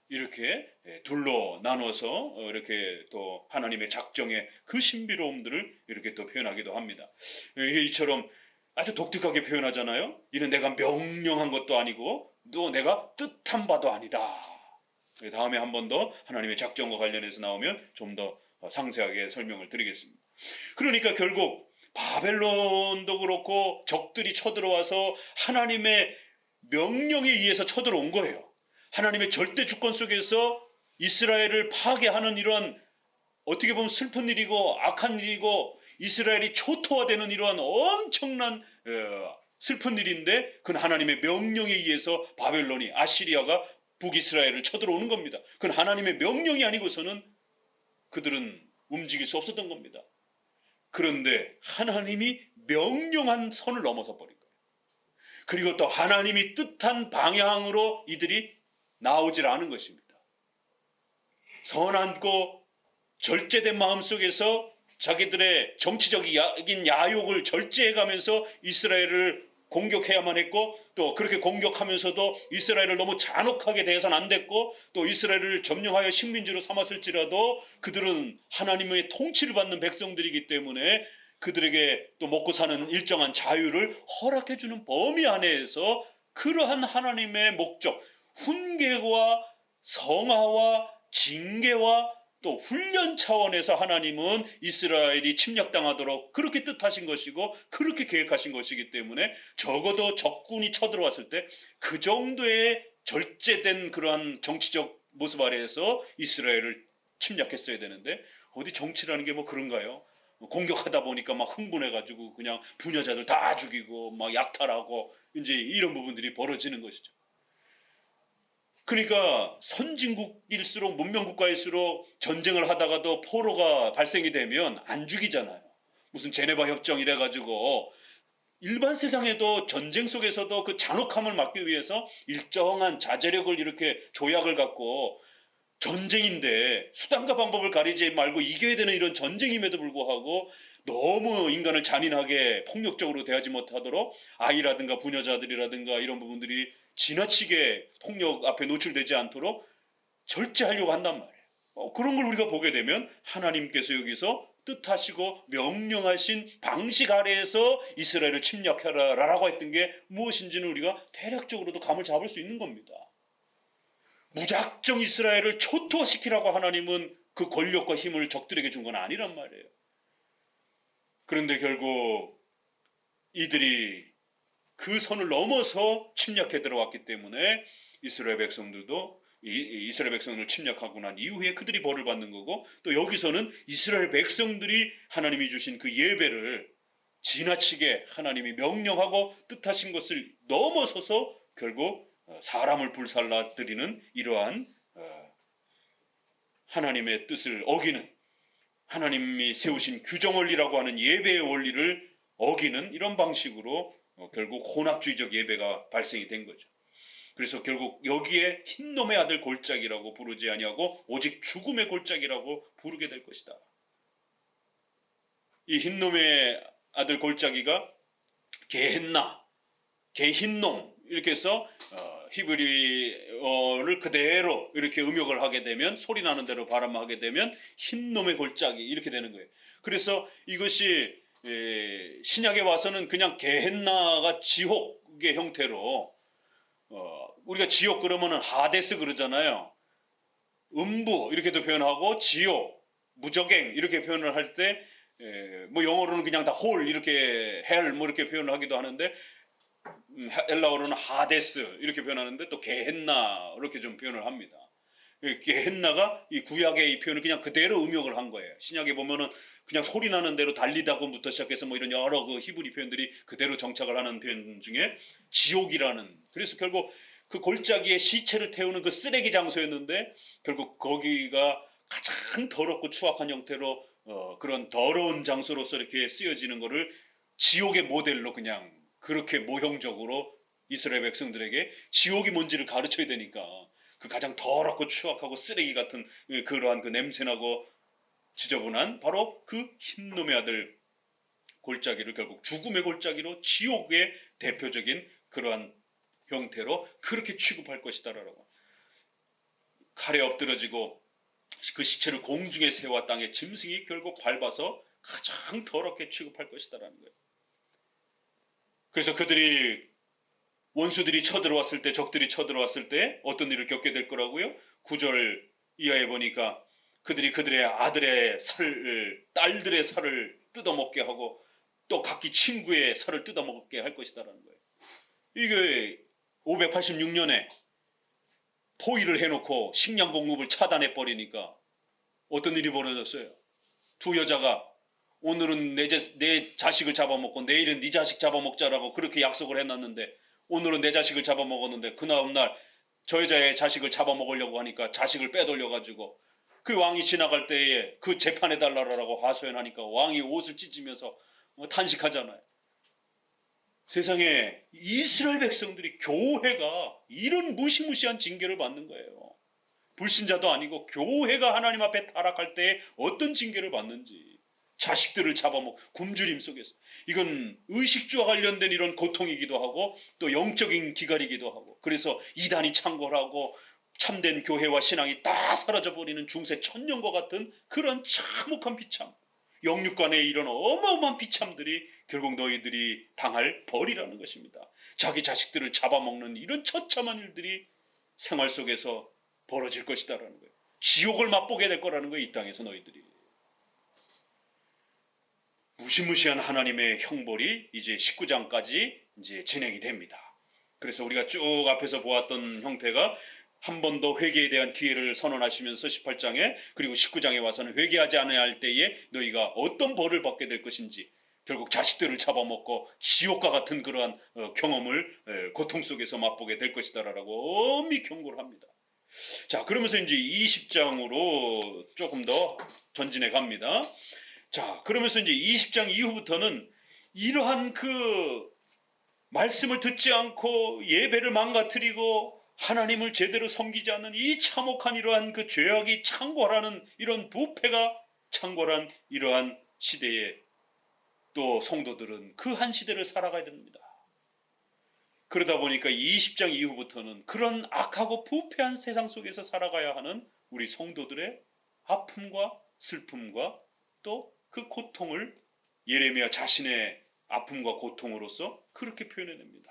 이렇게 둘로 나눠서 이렇게 또 하나님의 작정의 그 신비로움들을 이렇게 또 표현하기도 합니다. 이처럼 아주 독특하게 표현하잖아요. 이는 내가 명령한 것도 아니고 또 내가 뜻한 바도 아니다. 다음에 한 번 더 하나님의 작정과 관련해서 나오면 좀 더 상세하게 설명을 드리겠습니다. 그러니까 결국 바벨론도 그렇고 적들이 쳐들어와서 하나님의 명령에 의해서 쳐들어온 거예요. 하나님의 절대 주권 속에서 이스라엘을 파괴하는 이런, 어떻게 보면 슬픈 일이고 악한 일이고 이스라엘이 초토화되는 이러한 엄청난 슬픈 일인데, 그건 하나님의 명령에 의해서 바벨론이, 아시리아가 북이스라엘을 쳐들어오는 겁니다. 그건 하나님의 명령이 아니고서는 그들은 움직일 수 없었던 겁니다. 그런데 하나님이 명령한 선을 넘어서 버린 거예요. 그리고 또 하나님이 뜻한 방향으로 이들이 나오질 않은 것입니다. 선하고 절제된 마음 속에서 자기들의 정치적인 야욕을 절제해가면서 이스라엘을 공격해야만 했고, 또 그렇게 공격하면서도 이스라엘을 너무 잔혹하게 대해서는 안 됐고, 또 이스라엘을 점령하여 식민지로 삼았을지라도 그들은 하나님의 통치를 받는 백성들이기 때문에 그들에게 또 먹고 사는 일정한 자유를 허락해주는 범위 안에서 그러한 하나님의 목적, 훈계와 성화와 징계와 또 훈련 차원에서 하나님은 이스라엘이 침략당하도록 그렇게 뜻하신 것이고 그렇게 계획하신 것이기 때문에 적어도 적군이 쳐들어왔을 때 그 정도의 절제된 그러한 정치적 모습 아래에서 이스라엘을 침략했어야 되는데 어디 정치라는 게 뭐 그런가요? 공격하다 보니까 막 흥분해가지고 그냥 부녀자들 다 죽이고 막 약탈하고 이제 이런 부분들이 벌어지는 것이죠. 그러니까 선진국일수록 문명국가일수록 전쟁을 하다가도 포로가 발생이 되면 안 죽이잖아요. 무슨 제네바 협정 이래가지고 일반 세상에도 전쟁 속에서도 그 잔혹함을 막기 위해서 일정한 자제력을 이렇게 조약을 갖고 전쟁인데 수단과 방법을 가리지 말고 이겨야 되는 이런 전쟁임에도 불구하고 너무 인간을 잔인하게 폭력적으로 대하지 못하도록 아이라든가 부녀자들이라든가 이런 부분들이 지나치게 폭력 앞에 노출되지 않도록 절제하려고 한단 말이에요. 그런 걸 우리가 보게 되면 하나님께서 여기서 뜻하시고 명령하신 방식 아래에서 이스라엘을 침략하라라고 했던 게 무엇인지는 우리가 대략적으로도 감을 잡을 수 있는 겁니다. 무작정 이스라엘을 초토화시키라고 하나님은 그 권력과 힘을 적들에게 준 건 아니란 말이에요. 그런데 결국 이들이 그 선을 넘어서 침략해 들어왔기 때문에 이스라엘 백성들도 이스라엘 백성을 침략하고 난 이후에 그들이 벌을 받는 거고, 또 여기서는 이스라엘 백성들이 하나님이 주신 그 예배를 지나치게 하나님이 명령하고 뜻하신 것을 넘어서서 결국 사람을 불살라 드리는 이러한 하나님의 뜻을 어기는, 하나님이 세우신 규정 원리라고 하는 예배의 원리를 어기는 이런 방식으로 결국 혼합주의적 예배가 발생이 된 거죠. 그래서 결국 여기에 흰놈의 아들 골짜기라고 부르지 아니하고 오직 죽음의 골짜기라고 부르게 될 것이다. 이 흰놈의 아들 골짜기가 게헨나, 게흰놈 이렇게 해서 히브리어를 그대로 이렇게 음역을 하게 되면, 소리 나는 대로 발음하게 되면 흰놈의 골짜기 이렇게 되는 거예요. 그래서 이것이 신약에 와서는 그냥 게헨나가 지옥의 형태로, 우리가 지옥 그러면은 하데스 그러잖아요. 음부 이렇게도 표현하고 지옥, 무저갱 이렇게 표현을 할 때 뭐 영어로는 그냥 다 홀 이렇게 헬 뭐 이렇게 표현을 하기도 하는데, 헬라어로는 하데스 이렇게 표현하는데 또 게헨나 이렇게 좀 표현을 합니다. 게헨나가 이 구약의 이 표현을 그냥 그대로 음역을 한 거예요. 신약에 보면은 그냥 소리 나는 대로 달리다고부터 시작해서 뭐 이런 여러 그 히브리 표현들이 그대로 정착을 하는 표현 중에 지옥이라는, 그래서 결국 그 골짜기에 시체를 태우는 그 쓰레기 장소였는데 결국 거기가 가장 더럽고 추악한 형태로 그런 더러운 장소로서 이렇게 쓰여지는 것을 지옥의 모델로 그냥 그렇게 모형적으로 이스라엘 백성들에게 지옥이 뭔지를 가르쳐야 되니까 그 가장 더럽고 추악하고 쓰레기 같은 그러한 그 냄새나고 지저분한 바로 그 흰놈의 아들 골짜기를 결국 죽음의 골짜기로, 지옥의 대표적인 그러한 형태로 그렇게 취급할 것이다라고. 칼에 엎드러지고 그 시체를 공중에 세워 땅에 짐승이 결국 밟아서 가장 더럽게 취급할 것이다라는 거예요. 그래서 그들이, 원수들이 쳐들어왔을 때, 적들이 쳐들어왔을 때 어떤 일을 겪게 될 거라고요? 9절 이하에 보니까 그들이 그들의 아들의 살을, 딸들의 살을 뜯어먹게 하고 또 각기 친구의 살을 뜯어먹게 할 것이다라는 거예요. 이게 586년에 포위를 해놓고 식량 공급을 차단해 버리니까 어떤 일이 벌어졌어요? 두 여자가 오늘은 내 자식을 잡아먹고 내일은 네 자식 잡아먹자라고 그렇게 약속을 해놨는데, 오늘은 내 자식을 잡아먹었는데 그 다음날 저 여자의 자식을 잡아먹으려고 하니까 자식을 빼돌려가지고 그 왕이 지나갈 때에 그 재판해달라고 하소연하니까 왕이 옷을 찢으면서 탄식하잖아요. 세상에 이스라엘 백성들이, 교회가 이런 무시무시한 징계를 받는 거예요. 불신자도 아니고 교회가 하나님 앞에 타락할 때 어떤 징계를 받는지, 자식들을 잡아먹, 굶주림 속에서, 이건 의식주와 관련된 이런 고통이기도 하고 또 영적인 기갈이기도 하고, 그래서 이단이 창궐하고 참된 교회와 신앙이 다 사라져버리는 중세 천년과 같은 그런 참혹한 비참, 영육간의 이런 어마어마한 비참들이 결국 너희들이 당할 벌이라는 것입니다. 자기 자식들을 잡아먹는 이런 처참한 일들이 생활 속에서 벌어질 것이다라는 거예요. 지옥을 맛보게 될 거라는 거예요. 이 땅에서 너희들이. 무시무시한 하나님의 형벌이 이제 19장까지 이제 진행이 됩니다. 그래서 우리가 쭉 앞에서 보았던 형태가 한 번 더 회개에 대한 기회를 선언하시면서 18장에 그리고 19장에 와서는 회개하지 않아야 할 때에 너희가 어떤 벌을 받게 될 것인지, 결국 자식들을 잡아먹고 지옥과 같은 그러한 경험을 고통 속에서 맛보게 될 것이다라고 엄히 경고를 합니다. 자, 그러면서 이제 20장으로 조금 더 전진해 갑니다. 자, 그러면서 이제 20장 이후부터는 이러한 그 말씀을 듣지 않고 예배를 망가뜨리고 하나님을 제대로 섬기지 않는 이 참혹한 이러한 그 죄악이 창궐하는 이런 부패가 창궐한 이러한 시대에 또 성도들은 그 한 시대를 살아가야 됩니다. 그러다 보니까 20장 이후부터는 그런 악하고 부패한 세상 속에서 살아가야 하는 우리 성도들의 아픔과 슬픔과 또 그 고통을 예레미야 자신의 아픔과 고통으로서 그렇게 표현해냅니다.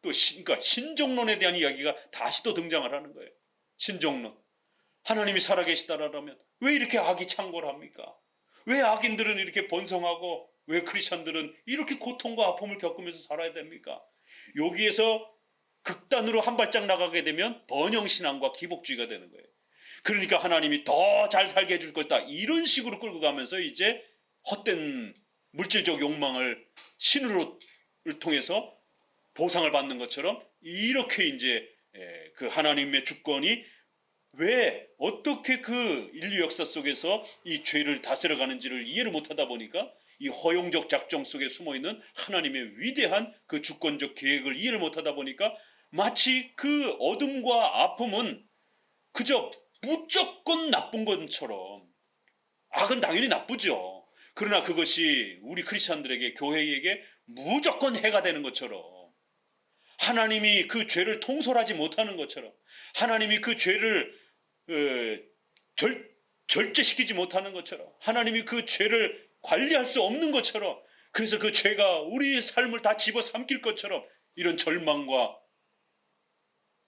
또 그러니까 신종론에 대한 이야기가 다시 또 등장을 하는 거예요. 신종론. 하나님이 살아계시다라면 왜 이렇게 악이 창궐합니까? 왜 악인들은 이렇게 번성하고 왜 크리스천들은 이렇게 고통과 아픔을 겪으면서 살아야 됩니까? 여기에서 극단으로 한 발짝 나가게 되면 번영신앙과 기복주의가 되는 거예요. 그러니까 하나님이 더 잘 살게 해줄 것이다. 이런 식으로 끌고 가면서 이제 헛된 물질적 욕망을 신으로 통해서 보상을 받는 것처럼 이렇게 이제 그 하나님의 주권이 왜 어떻게 그 인류 역사 속에서 이 죄를 다스려가는지를 이해를 못하다 보니까 이 허용적 작정 속에 숨어있는 하나님의 위대한 그 주권적 계획을 이해를 못하다 보니까 마치 그 어둠과 아픔은 그저 무조건 나쁜 것처럼, 악은 당연히 나쁘죠. 그러나 그것이 우리 크리스천들에게, 교회에게 무조건 해가 되는 것처럼, 하나님이 그 죄를 통솔하지 못하는 것처럼, 하나님이 그 죄를 절제시키지 못하는 것처럼, 하나님이 그 죄를 관리할 수 없는 것처럼, 그래서 그 죄가 우리 삶을 다 집어삼킬 것처럼 이런 절망과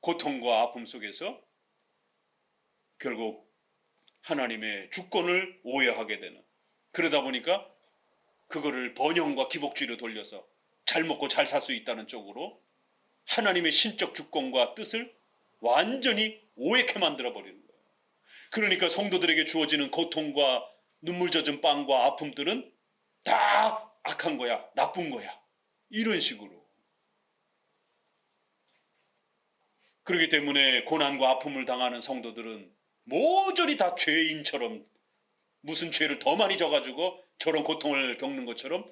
고통과 아픔 속에서 결국 하나님의 주권을 오해하게 되는, 그러다 보니까 그거를 번영과 기복주의로 돌려서 잘 먹고 잘 살 수 있다는 쪽으로 하나님의 신적 주권과 뜻을 완전히 오해케 만들어버리는 거예요. 그러니까 성도들에게 주어지는 고통과 눈물 젖은 빵과 아픔들은 다 악한 거야, 나쁜 거야, 이런 식으로. 그렇기 때문에 고난과 아픔을 당하는 성도들은 모조리 다 죄인처럼, 무슨 죄를 더 많이 져가지고 저런 고통을 겪는 것처럼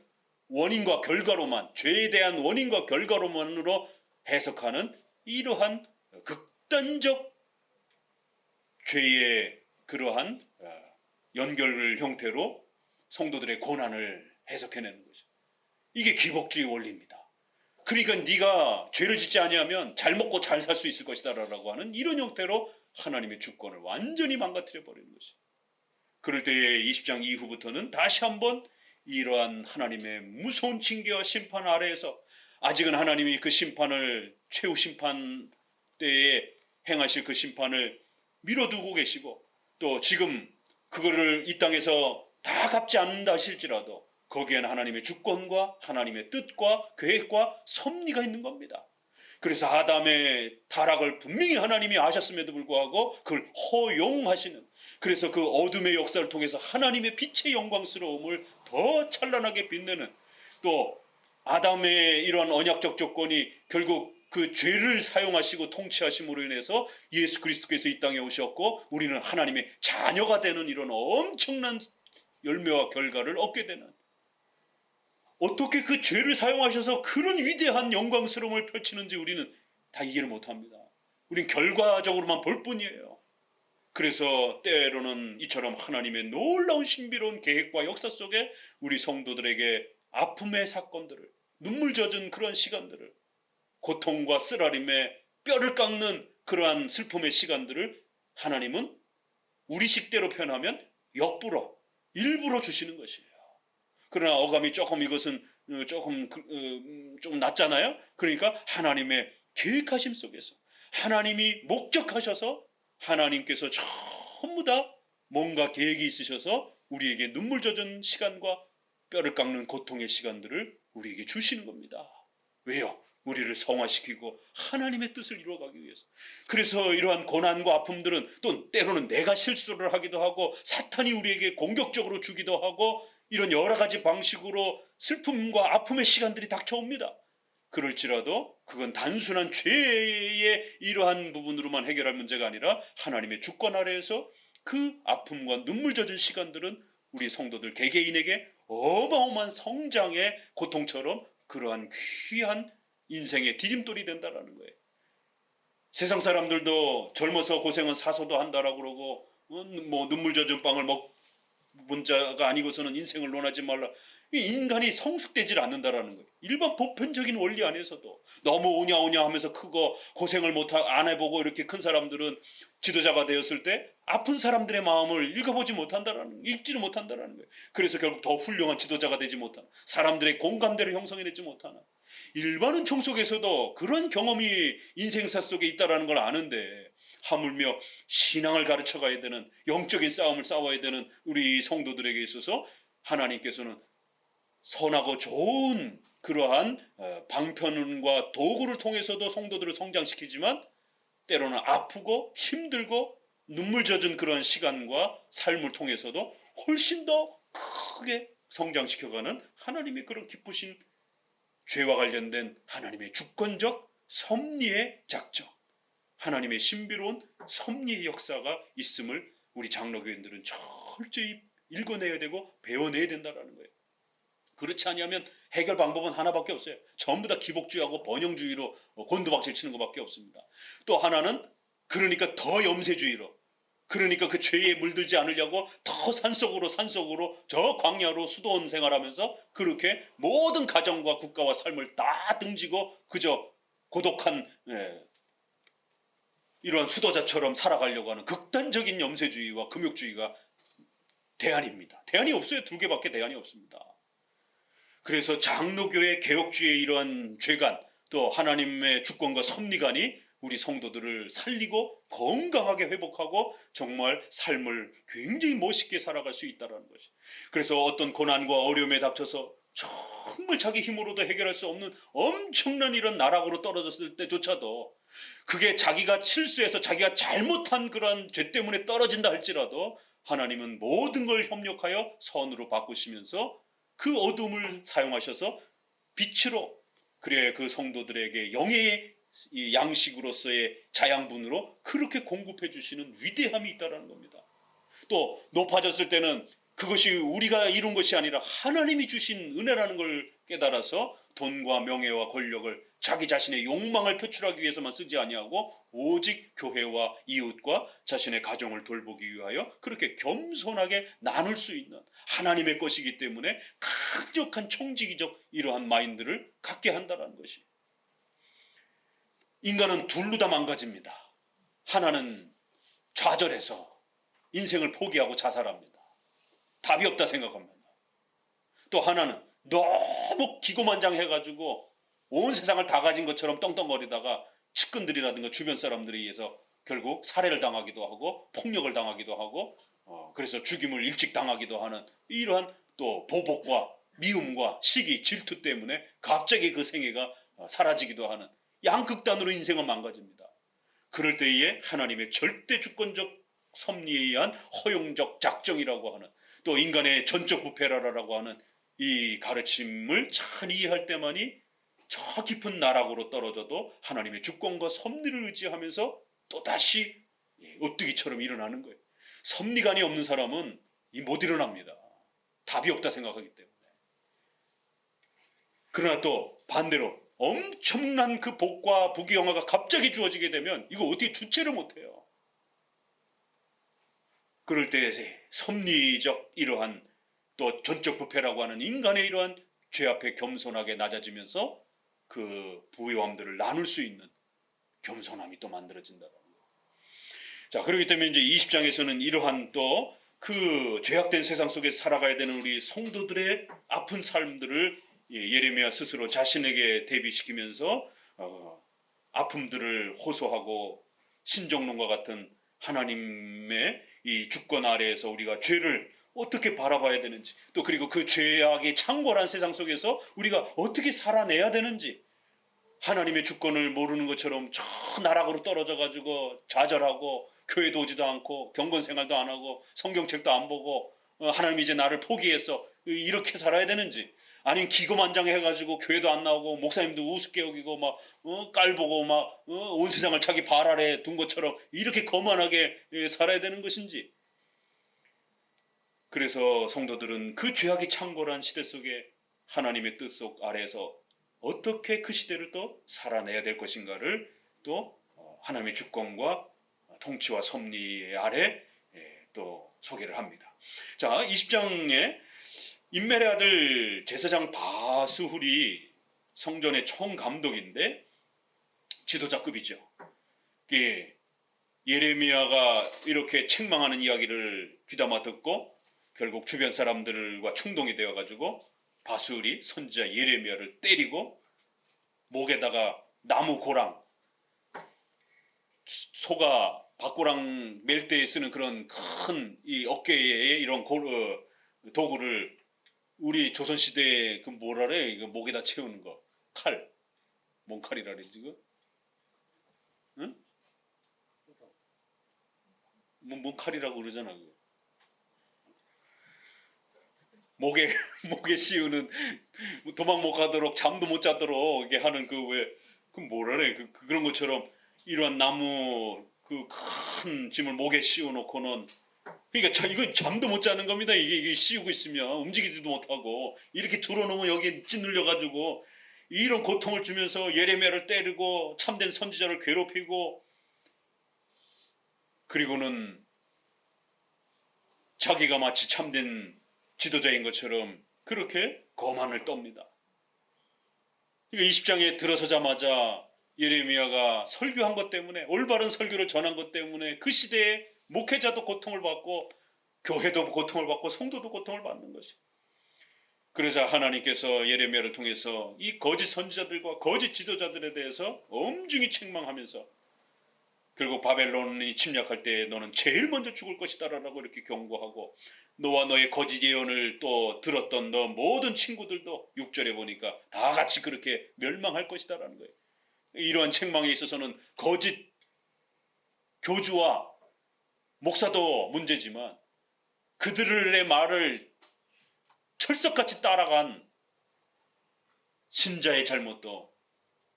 원인과 결과로만, 죄에 대한 원인과 결과로만으로 해석하는 이러한 극단적 죄의 그러한 연결 형태로 성도들의 고난을 해석해내는 거죠. 이게 기복주의 원리입니다. 그러니까 네가 죄를 짓지 아니하면 잘 먹고 잘 살 수 있을 것이다 라고 하는 이런 형태로 하나님의 주권을 완전히 망가뜨려 버리는 것이죠. 그럴 때에 20장 이후부터는 다시 한번 이러한 하나님의 무서운 징계와 심판 아래에서, 아직은 하나님이 그 심판을, 최후 심판 때에 행하실 그 심판을 미뤄두고 계시고, 또 지금 그거를 이 땅에서 다 갚지 않는다 하실지라도 거기에는 하나님의 주권과 하나님의 뜻과 계획과 섭리가 있는 겁니다. 그래서 아담의 타락을 분명히 하나님이 아셨음에도 불구하고 그걸 허용하시는, 그래서 그 어둠의 역사를 통해서 하나님의 빛의 영광스러움을 더 찬란하게 빛내는, 또 아담의 이러한 언약적 조건이 결국 그 죄를 사용하시고 통치하심으로 인해서 예수 그리스도께서 이 땅에 오셨고 우리는 하나님의 자녀가 되는 이런 엄청난 열매와 결과를 얻게 되는, 어떻게 그 죄를 사용하셔서 그런 위대한 영광스러움을 펼치는지 우리는 다 이해를 못합니다. 우린 결과적으로만 볼 뿐이에요. 그래서 때로는 이처럼 하나님의 놀라운 신비로운 계획과 역사 속에 우리 성도들에게 아픔의 사건들을, 눈물 젖은 그런 시간들을, 고통과 쓰라림에 뼈를 깎는 그러한 슬픔의 시간들을 하나님은 우리식대로 표현하면 역부로, 일부러 주시는 것이에요. 그러나 어감이 조금 이것은 조금 낮잖아요. 그러니까 하나님의 계획하심 속에서, 하나님이 목적하셔서 하나님께서 저 전부 다 뭔가 계획이 있으셔서 우리에게 눈물 젖은 시간과 뼈를 깎는 고통의 시간들을 우리에게 주시는 겁니다. 왜요? 우리를 성화시키고 하나님의 뜻을 이루어가기 위해서. 그래서 이러한 고난과 아픔들은 또 때로는 내가 실수를 하기도 하고 사탄이 우리에게 공격적으로 주기도 하고 이런 여러 가지 방식으로 슬픔과 아픔의 시간들이 닥쳐옵니다. 그럴지라도 그건 단순한 죄의 이러한 부분으로만 해결할 문제가 아니라 하나님의 주권 아래에서 그 아픔과 눈물 젖은 시간들은 우리 성도들 개개인에게 어마어마한 성장의 고통처럼 그러한 귀한 인생의 디딤돌이 된다라는 거예요. 세상 사람들도 젊어서 고생은 사서도 한다라고 그러고 뭐 눈물 젖은 빵을 먹은 자가 아니고서는 인생을 논하지 말라. 인간이 성숙되질 않는다라는 거예요. 일반 보편적인 원리 안에서도 너무 오냐오냐 하면서 크고 고생을 안 해보고 이렇게 큰 사람들은 지도자가 되었을 때 아픈 사람들의 마음을 읽지를 못한다라는 거예요. 그래서 결국 더 훌륭한 지도자가 되지 못하는, 사람들의 공감대를 형성해내지 못하는, 일반은 총 속에서도 그런 경험이 인생사 속에 있다라는 걸 아는데 하물며 신앙을 가르쳐 가야 되는, 영적인 싸움을 싸워야 되는 우리 성도들에게 있어서 하나님께서는 선하고 좋은 그러한 방편과 도구를 통해서도 성도들을 성장시키지만 때로는 아프고 힘들고 눈물 젖은 그런 시간과 삶을 통해서도 훨씬 더 크게 성장시켜가는 하나님의 그런 기쁘신 죄와 관련된 하나님의 주권적 섭리의 작정, 하나님의 신비로운 섭리의 역사가 있음을 우리 장로교인들은 철저히 읽어내야 되고 배워내야 된다는 거예요. 그렇지 않으면 해결 방법은 하나밖에 없어요. 전부 다 기복주의하고 번영주의로 곤두박질 치는 것밖에 없습니다. 또 하나는 그러니까 더 염세주의로, 그러니까 그 죄에 물들지 않으려고 더 산속으로 저 광야로 수도원 생활하면서 그렇게 모든 가정과 국가와 삶을 다 등지고 그저 고독한 이러한 수도자처럼 살아가려고 하는 극단적인 염세주의와 금욕주의가 대안입니다. 대안이 없어요. 두 개밖에 대안이 없습니다. 그래서 장로교의 개혁주의의 이러한 죄관, 또 하나님의 주권과 섭리관이 우리 성도들을 살리고 건강하게 회복하고 정말 삶을 굉장히 멋있게 살아갈 수 있다는 것이. 그래서 어떤 고난과 어려움에 닥쳐서 정말 자기 힘으로도 해결할 수 없는 엄청난 이런 나락으로 떨어졌을 때조차도, 그게 자기가 실수해서 자기가 잘못한 그러한 죄 때문에 떨어진다 할지라도 하나님은 모든 걸 협력하여 선으로 바꾸시면서 그 어둠을 사용하셔서 빛으로, 그래 그 성도들에게 영의 양식으로서의 자양분으로 그렇게 공급해 주시는 위대함이 있다는 겁니다. 또 높아졌을 때는 그것이 우리가 이룬 것이 아니라 하나님이 주신 은혜라는 걸 깨달아서 돈과 명예와 권력을 자기 자신의 욕망을 표출하기 위해서만 쓰지 아니하고 오직 교회와 이웃과 자신의 가정을 돌보기 위하여 그렇게 겸손하게 나눌 수 있는 하나님의 것이기 때문에 강력한 청지기적 이러한 마인드를 갖게 한다는 것이. 인간은 둘로 다 망가집니다. 하나는 좌절해서 인생을 포기하고 자살합니다. 답이 없다 생각합니다. 또 하나는 너무 기고만장해가지고 온 세상을 다 가진 것처럼 떵떵거리다가 측근들이라든가 주변 사람들에 의해서 결국 살해를 당하기도 하고 폭력을 당하기도 하고 그래서 죽임을 일찍 당하기도 하는 이러한 또 보복과 미움과 시기, 질투 때문에 갑자기 그 생애가 사라지기도 하는 양극단으로 인생은 망가집니다. 그럴 때에 하나님의 절대 주권적 섭리에 의한 허용적 작정이라고 하는, 또 인간의 전적 부패라라고 하는 이 가르침을 잘 이해할 때만이 저 깊은 나락으로 떨어져도 하나님의 주권과 섭리를 의지하면서 또다시 오뚜기처럼 일어나는 거예요. 섭리관이 없는 사람은 못 일어납니다. 답이 없다 생각하기 때문에. 그러나 또 반대로 엄청난 그 복과 부귀영화가 갑자기 주어지게 되면 이거 어떻게 주체를 못해요. 그럴 때 섭리적 이러한 또 전적 부패라고 하는 인간의 이러한 죄 앞에 겸손하게 낮아지면서 그 부요함들을 나눌 수 있는 겸손함이 또 만들어진다는 거. 자, 그렇기 때문에 이제 20장에서는 이러한 또 그 죄악된 세상 속에 살아가야 되는 우리 성도들의 아픈 삶들을 예레미야 스스로 자신에게 대비시키면서 아픔들을 호소하고 신정론과 같은 하나님의 이 주권 아래에서 우리가 죄를 어떻게 바라봐야 되는지, 또 그리고 그 죄악의 창궐한 세상 속에서 우리가 어떻게 살아내야 되는지, 하나님의 주권을 모르는 것처럼 저 나락으로 떨어져 가지고 좌절하고 교회도 오지도 않고 경건 생활도 안 하고 성경책도 안 보고 하나님 이제 나를 포기해서 이렇게 살아야 되는지, 아니면 기고만장해 가지고 교회도 안 나오고 목사님도 우습게 여기고 막 깔보고 막 온 세상을 자기 발 아래 둔 것처럼 이렇게 거만하게 살아야 되는 것인지. 그래서 성도들은 그 죄악이 창궐한 시대 속에 하나님의 뜻 속 아래에서 어떻게 그 시대를 또 살아내야 될 것인가를 또 하나님의 주권과 통치와 섭리 아래 또 소개를 합니다. 자, 20장에 임멜의 아들 제사장 바스훌이 성전의 총감독인데 지도자급이죠. 예레미야가 이렇게 책망하는 이야기를 귀담아 듣고 결국 주변 사람들과 충동이 되어가지고 바스훌이 선지자 예레미야를 때리고 목에다가 나무 고랑, 소가 밭고랑 멜 때 쓰는 그런 큰 이 어깨에 이런 도구를, 우리 조선 시대에 그 뭐라래, 이거 목에다 채우는 거, 칼, 뭔 칼이라 그러지 이거? 응? 뭔 칼이라고 그러잖아 그거. 목에 씌우는, 도망 못 가도록 잠도 못 자도록 이렇게 하는 그 뭐라래, 그런 것처럼 이러한 나무 그 큰 짐을 목에 씌워 놓고는, 그러니까 이거 잠도 못 자는 겁니다. 이게 씌우고 있으면 움직이지도 못하고 이렇게 들어놓으면 여기 찌눌려 가지고 이런 고통을 주면서 예레미야를 때리고 참된 선지자를 괴롭히고, 그리고는 자기가 마치 참된 지도자인 것처럼 그렇게 거만을 떱니다. 20장에 들어서자마자 예레미야가 설교한 것 때문에, 올바른 설교를 전한 것 때문에 그 시대에 목회자도 고통을 받고 교회도 고통을 받고 성도도 고통을 받는 것이. 그러자 하나님께서 예레미야를 통해서 이 거짓 선지자들과 거짓 지도자들에 대해서 엄중히 책망하면서 결국 바벨론이 침략할 때 너는 제일 먼저 죽을 것이다 라고 이렇게 경고하고, 너와 너의 거짓 예언을 또 들었던 너 모든 친구들도 6절에 보니까 다 같이 그렇게 멸망할 것이다 라는 거예요. 이러한 책망에 있어서는 거짓 교주와 목사도 문제지만 그들의 말을 철석같이 따라간 신자의 잘못도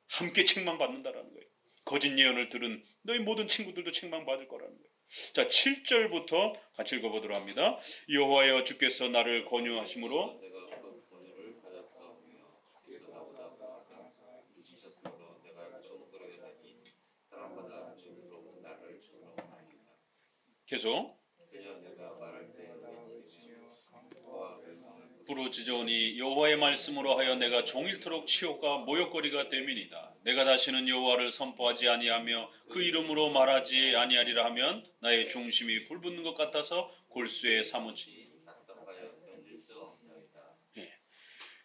함께 책망받는다라는 거예요. 거짓 예언을 들은 너희 모든 친구들도 책망받을 거라는 거예요. 자, 7절부터 같이 읽어보도록 합니다. 여호와여 주께서 나를 권유하심으로 계속 부르짖으니 여호와의 말씀으로 하여 내가 종일토록 치욕과 모욕거리가 됨이니이다. 내가 다시는 여호와를 선포하지 아니하며 그 이름으로 말하지 아니하리라 하면 나의 중심이 불붙는 것 같아서 골수에 사무치.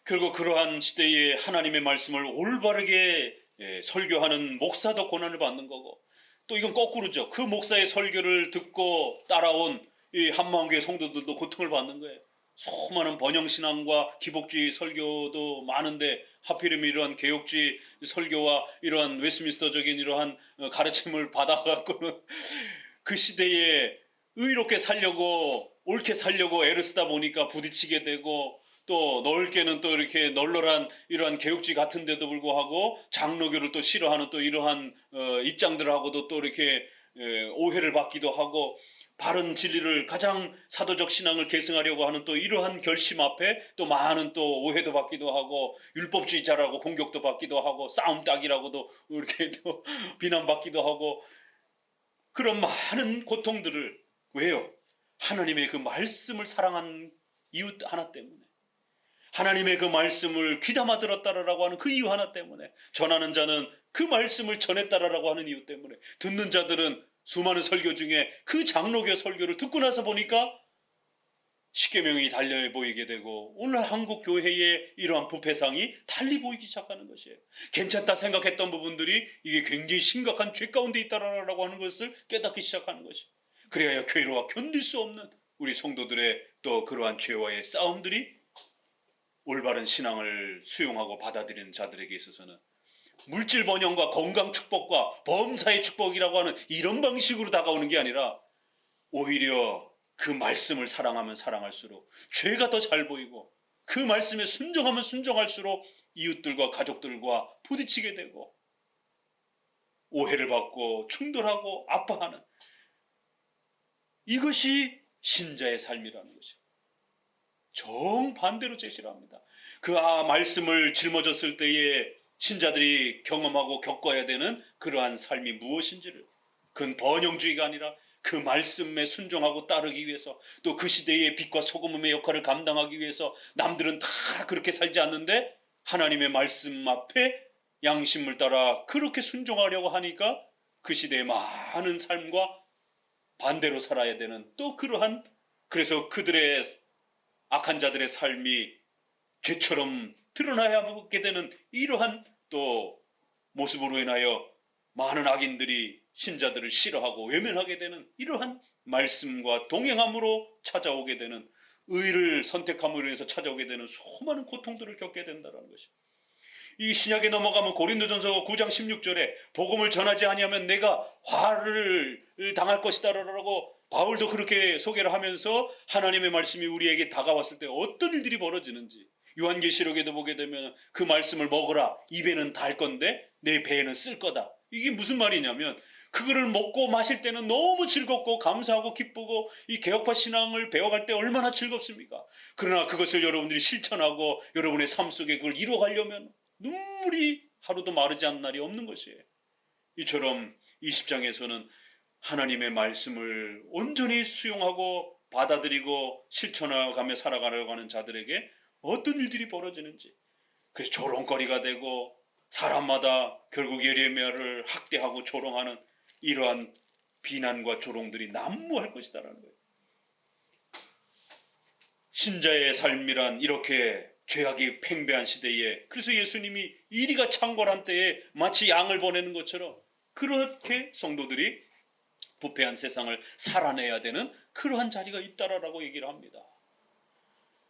결국 그러한 시대에 하나님의 말씀을 올바르게 설교하는 목사도 고난을 받는 거고, 또 이건 거꾸로죠. 그 목사의 설교를 듣고 따라온 이 한마음교회 성도들도 고통을 받는 거예요. 수많은 번영신앙과 기복주의 설교도 많은데 하필이면 이러한 개혁주의 설교와 이러한 웨스민스터적인 이러한 가르침을 받아갖고는 그 시대에 의롭게 살려고 옳게 살려고 애를 쓰다 보니까 부딪히게 되고, 또 넓게는 또 이렇게 널널한 이러한 개혁주의 같은데도 불구하고 장로교를 또 싫어하는 또 이러한 입장들하고도 또 이렇게 오해를 받기도 하고, 바른 진리를 가장 사도적 신앙을 계승하려고 하는 또 이러한 결심 앞에 또 많은 또 오해도 받기도 하고, 율법주의자라고 공격도 받기도 하고, 싸움닭이라고도 이렇게 또 비난받기도 하고, 그런 많은 고통들을, 왜요? 하나님의 그 말씀을 사랑한 이유 하나 때문에, 하나님의 그 말씀을 귀담아 들었다라고 하는 그 이유 하나 때문에, 전하는 자는 그 말씀을 전했다라고 하는 이유 때문에, 듣는 자들은 수많은 설교 중에 그 장로교 설교를 듣고 나서 보니까 십계명이 달려 보이게 되고, 오늘 한국 교회의 이러한 부패상이 달리 보이기 시작하는 것이에요. 괜찮다 생각했던 부분들이 이게 굉장히 심각한 죄 가운데 있다라고 하는 것을 깨닫기 시작하는 것이에요. 그래야 괴로워 견딜 수 없는 우리 성도들의 또 그러한 죄와의 싸움들이 올바른 신앙을 수용하고 받아들이는 자들에게 있어서는 물질 번영과 건강 축복과 범사의 축복이라고 하는 이런 방식으로 다가오는 게 아니라 오히려 그 말씀을 사랑하면 사랑할수록 죄가 더 잘 보이고 그 말씀에 순종하면 순종할수록 이웃들과 가족들과 부딪히게 되고 오해를 받고 충돌하고 아파하는 이것이 신자의 삶이라는 것이죠. 정반대로 제시를 합니다. 그 말씀을 짊어졌을 때에 신자들이 경험하고 겪어야 되는 그러한 삶이 무엇인지를, 그건 번영주의가 아니라 그 말씀에 순종하고 따르기 위해서, 또 그 시대의 빛과 소금의 역할을 감당하기 위해서 남들은 다 그렇게 살지 않는데 하나님의 말씀 앞에 양심을 따라 그렇게 순종하려고 하니까 그 시대의 많은 삶과 반대로 살아야 되는 또 그러한, 그래서 그들의 악한 자들의 삶이 죄처럼 드러나야 하게 되는 이러한 또 모습으로 인하여 많은 악인들이 신자들을 싫어하고 외면하게 되는 이러한 말씀과 동행함으로 찾아오게 되는, 의를 선택함으로 인해서 찾아오게 되는 수많은 고통들을 겪게 된다는 것이, 이 신약에 넘어가면 고린도전서 9장 16절에 복음을 전하지 아니하면 내가 화를 당할 것이다라고 바울도 그렇게 소개를 하면서 하나님의 말씀이 우리에게 다가왔을 때 어떤 일들이 벌어지는지, 요한계시록에도 보게 되면 그 말씀을 먹으라, 입에는 달 건데 내 배에는 쓸 거다. 이게 무슨 말이냐면 그거를 먹고 마실 때는 너무 즐겁고 감사하고 기쁘고 이 개혁파 신앙을 배워갈 때 얼마나 즐겁습니까? 그러나 그것을 여러분들이 실천하고 여러분의 삶 속에 그걸 이뤄가려면 눈물이 하루도 마르지 않는 날이 없는 것이에요. 이처럼 20장에서는 하나님의 말씀을 온전히 수용하고 받아들이고 실천하며 살아가려고 하는 자들에게 어떤 일들이 벌어지는지, 그래서 조롱거리가 되고 사람마다 결국 예레미야를 학대하고 조롱하는 이러한 비난과 조롱들이 난무할 것이다라는 거예요. 신자의 삶이란 이렇게 죄악이 팽배한 시대에, 그래서 예수님이 이리가 창궐한 때에 마치 양을 보내는 것처럼 그렇게 성도들이 부패한 세상을 살아내야 되는 그러한 자리가 있다라고 얘기를 합니다.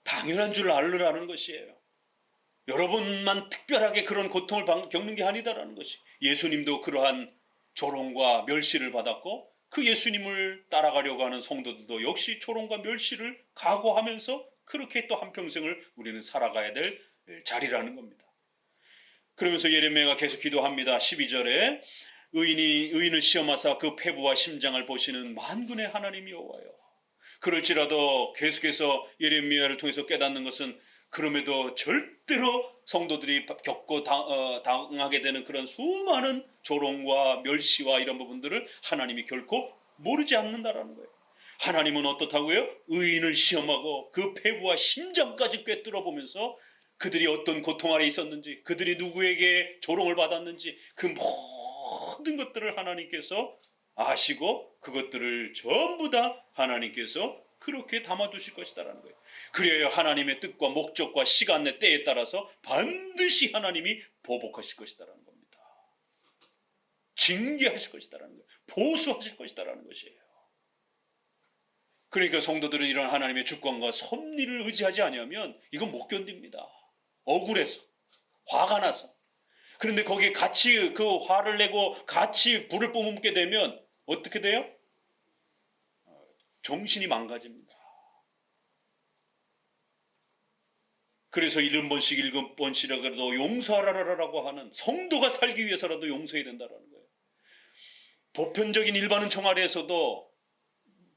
당연한 줄 알으라는 것이에요. 여러분만 특별하게 그런 고통을 겪는 게 아니다라는 것이, 예수님도 그러한 조롱과 멸시를 받았고 그 예수님을 따라가려고 하는 성도들도 역시 조롱과 멸시를 각오하면서 그렇게 또 한평생을 우리는 살아가야 될 자리라는 겁니다. 그러면서 예레미야가 계속 기도합니다. 12절에 의인을 시험하사 그 패부와 심장을 보시는 만군의 하나님 여호와여. 그럴지라도 계속해서 예레미야를 통해서 깨닫는 것은, 그럼에도 절대로 성도들이 겪고 당하게 되는 그런 수많은 조롱과 멸시와 이런 부분들을 하나님이 결코 모르지 않는다라는 거예요. 하나님은 어떻다고요? 의인을 시험하고 그 패부와 심장까지 꿰뚫어 보면서 그들이 어떤 고통 아래 있었는지, 그들이 누구에게 조롱을 받았는지 그 모든 것들을 하나님께서 아시고 그것들을 전부 다 하나님께서 그렇게 담아두실 것이다라는 거예요. 그래야 하나님의 뜻과 목적과 시간의 때에 따라서 반드시 하나님이 보복하실 것이다라는 겁니다. 징계하실 것이다라는 거예요. 보수하실 것이다라는 것이에요. 그러니까 성도들은 이런 하나님의 주권과 섭리를 의지하지 아니하면 이건 못 견딥니다. 억울해서, 화가 나서. 그런데 거기에 같이 그 화를 내고 같이 불을 뿜게 되면 어떻게 돼요? 정신이 망가집니다. 그래서 7번씩이라도 용서하라라고 하는, 성도가 살기 위해서라도 용서해야 된다는 거예요. 보편적인 일반은 총알에서도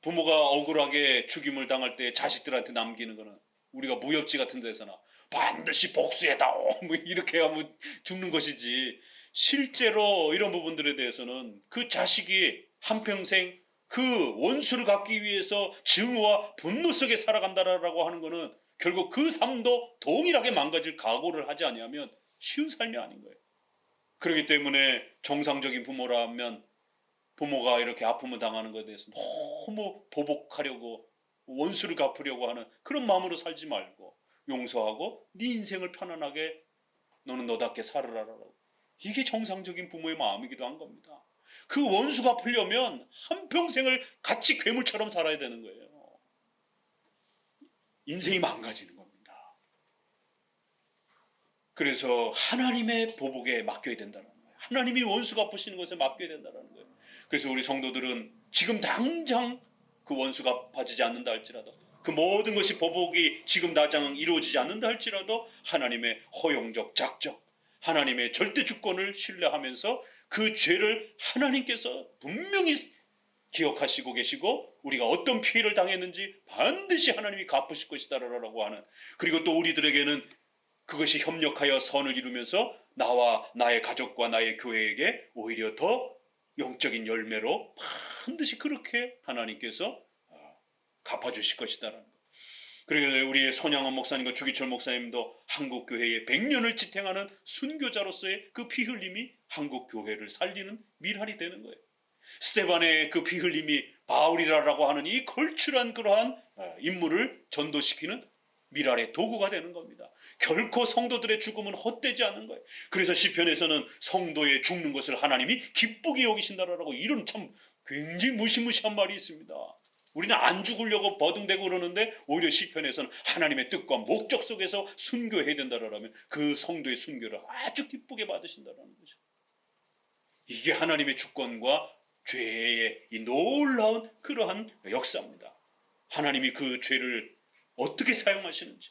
부모가 억울하게 죽임을 당할 때 자식들한테 남기는 거는, 우리가 무협지 같은 데서나 반드시 복수해다오 뭐 이렇게 하면 죽는 것이지, 실제로 이런 부분들에 대해서는 그 자식이 한평생 그 원수를 갚기 위해서 증오와 분노 속에 살아간다라고 하는 것은 결국 그 삶도 동일하게 망가질 각오를 하지 아니하면 쉬운 삶이 아닌 거예요. 그렇기 때문에 정상적인 부모라면 부모가 이렇게 아픔을 당하는 것에 대해서 너무 보복하려고 원수를 갚으려고 하는 그런 마음으로 살지 말고 용서하고 네 인생을 편안하게 너는 너답게 살으라라고, 이게 정상적인 부모의 마음이기도 한 겁니다. 그 원수 갚으려면 한평생을 같이 괴물처럼 살아야 되는 거예요. 인생이 망가지는 겁니다. 그래서 하나님의 보복에 맡겨야 된다는 거예요. 하나님이 원수 갚으시는 것에 맡겨야 된다는 거예요. 그래서 우리 성도들은 지금 당장 그 원수 갚아지지 않는다 할지라도, 그 모든 것이 보복이 지금 당장 이루어지지 않는다 할지라도 하나님의 허용적 작정, 하나님의 절대 주권을 신뢰하면서 그 죄를 하나님께서 분명히 기억하시고 계시고 우리가 어떤 피해를 당했는지 반드시 하나님이 갚으실 것이다라고 하는, 그리고 또 우리들에게는 그것이 협력하여 선을 이루면서 나와 나의 가족과 나의 교회에게 오히려 더 영적인 열매로 반드시 그렇게 하나님께서 갚아주실 것이다라는 것. 그리고 우리의 손양원 목사님과 주기철 목사님도 한국교회의 100년을 지탱하는 순교자로서의 그 피흘림이 한국교회를 살리는 미랄이 되는 거예요. 스데반의 그 피흘림이 바울이라고 하는 이 걸출한 그러한 인물을 전도시키는 미랄의 도구가 되는 겁니다. 결코 성도들의 죽음은 헛되지 않는 거예요. 그래서 시편에서는 성도의 죽는 것을 하나님이 기쁘게 여기신다라고, 이런 참 굉장히 무시무시한 말이 있습니다. 우리는 안 죽으려고 버둥대고 그러는데 오히려 시편에서는 하나님의 뜻과 목적 속에서 순교해야 된다라면 그 성도의 순교를 아주 기쁘게 받으신다라는 거죠. 이게 하나님의 주권과 죄의 이 놀라운 그러한 역사입니다. 하나님이 그 죄를 어떻게 사용하시는지.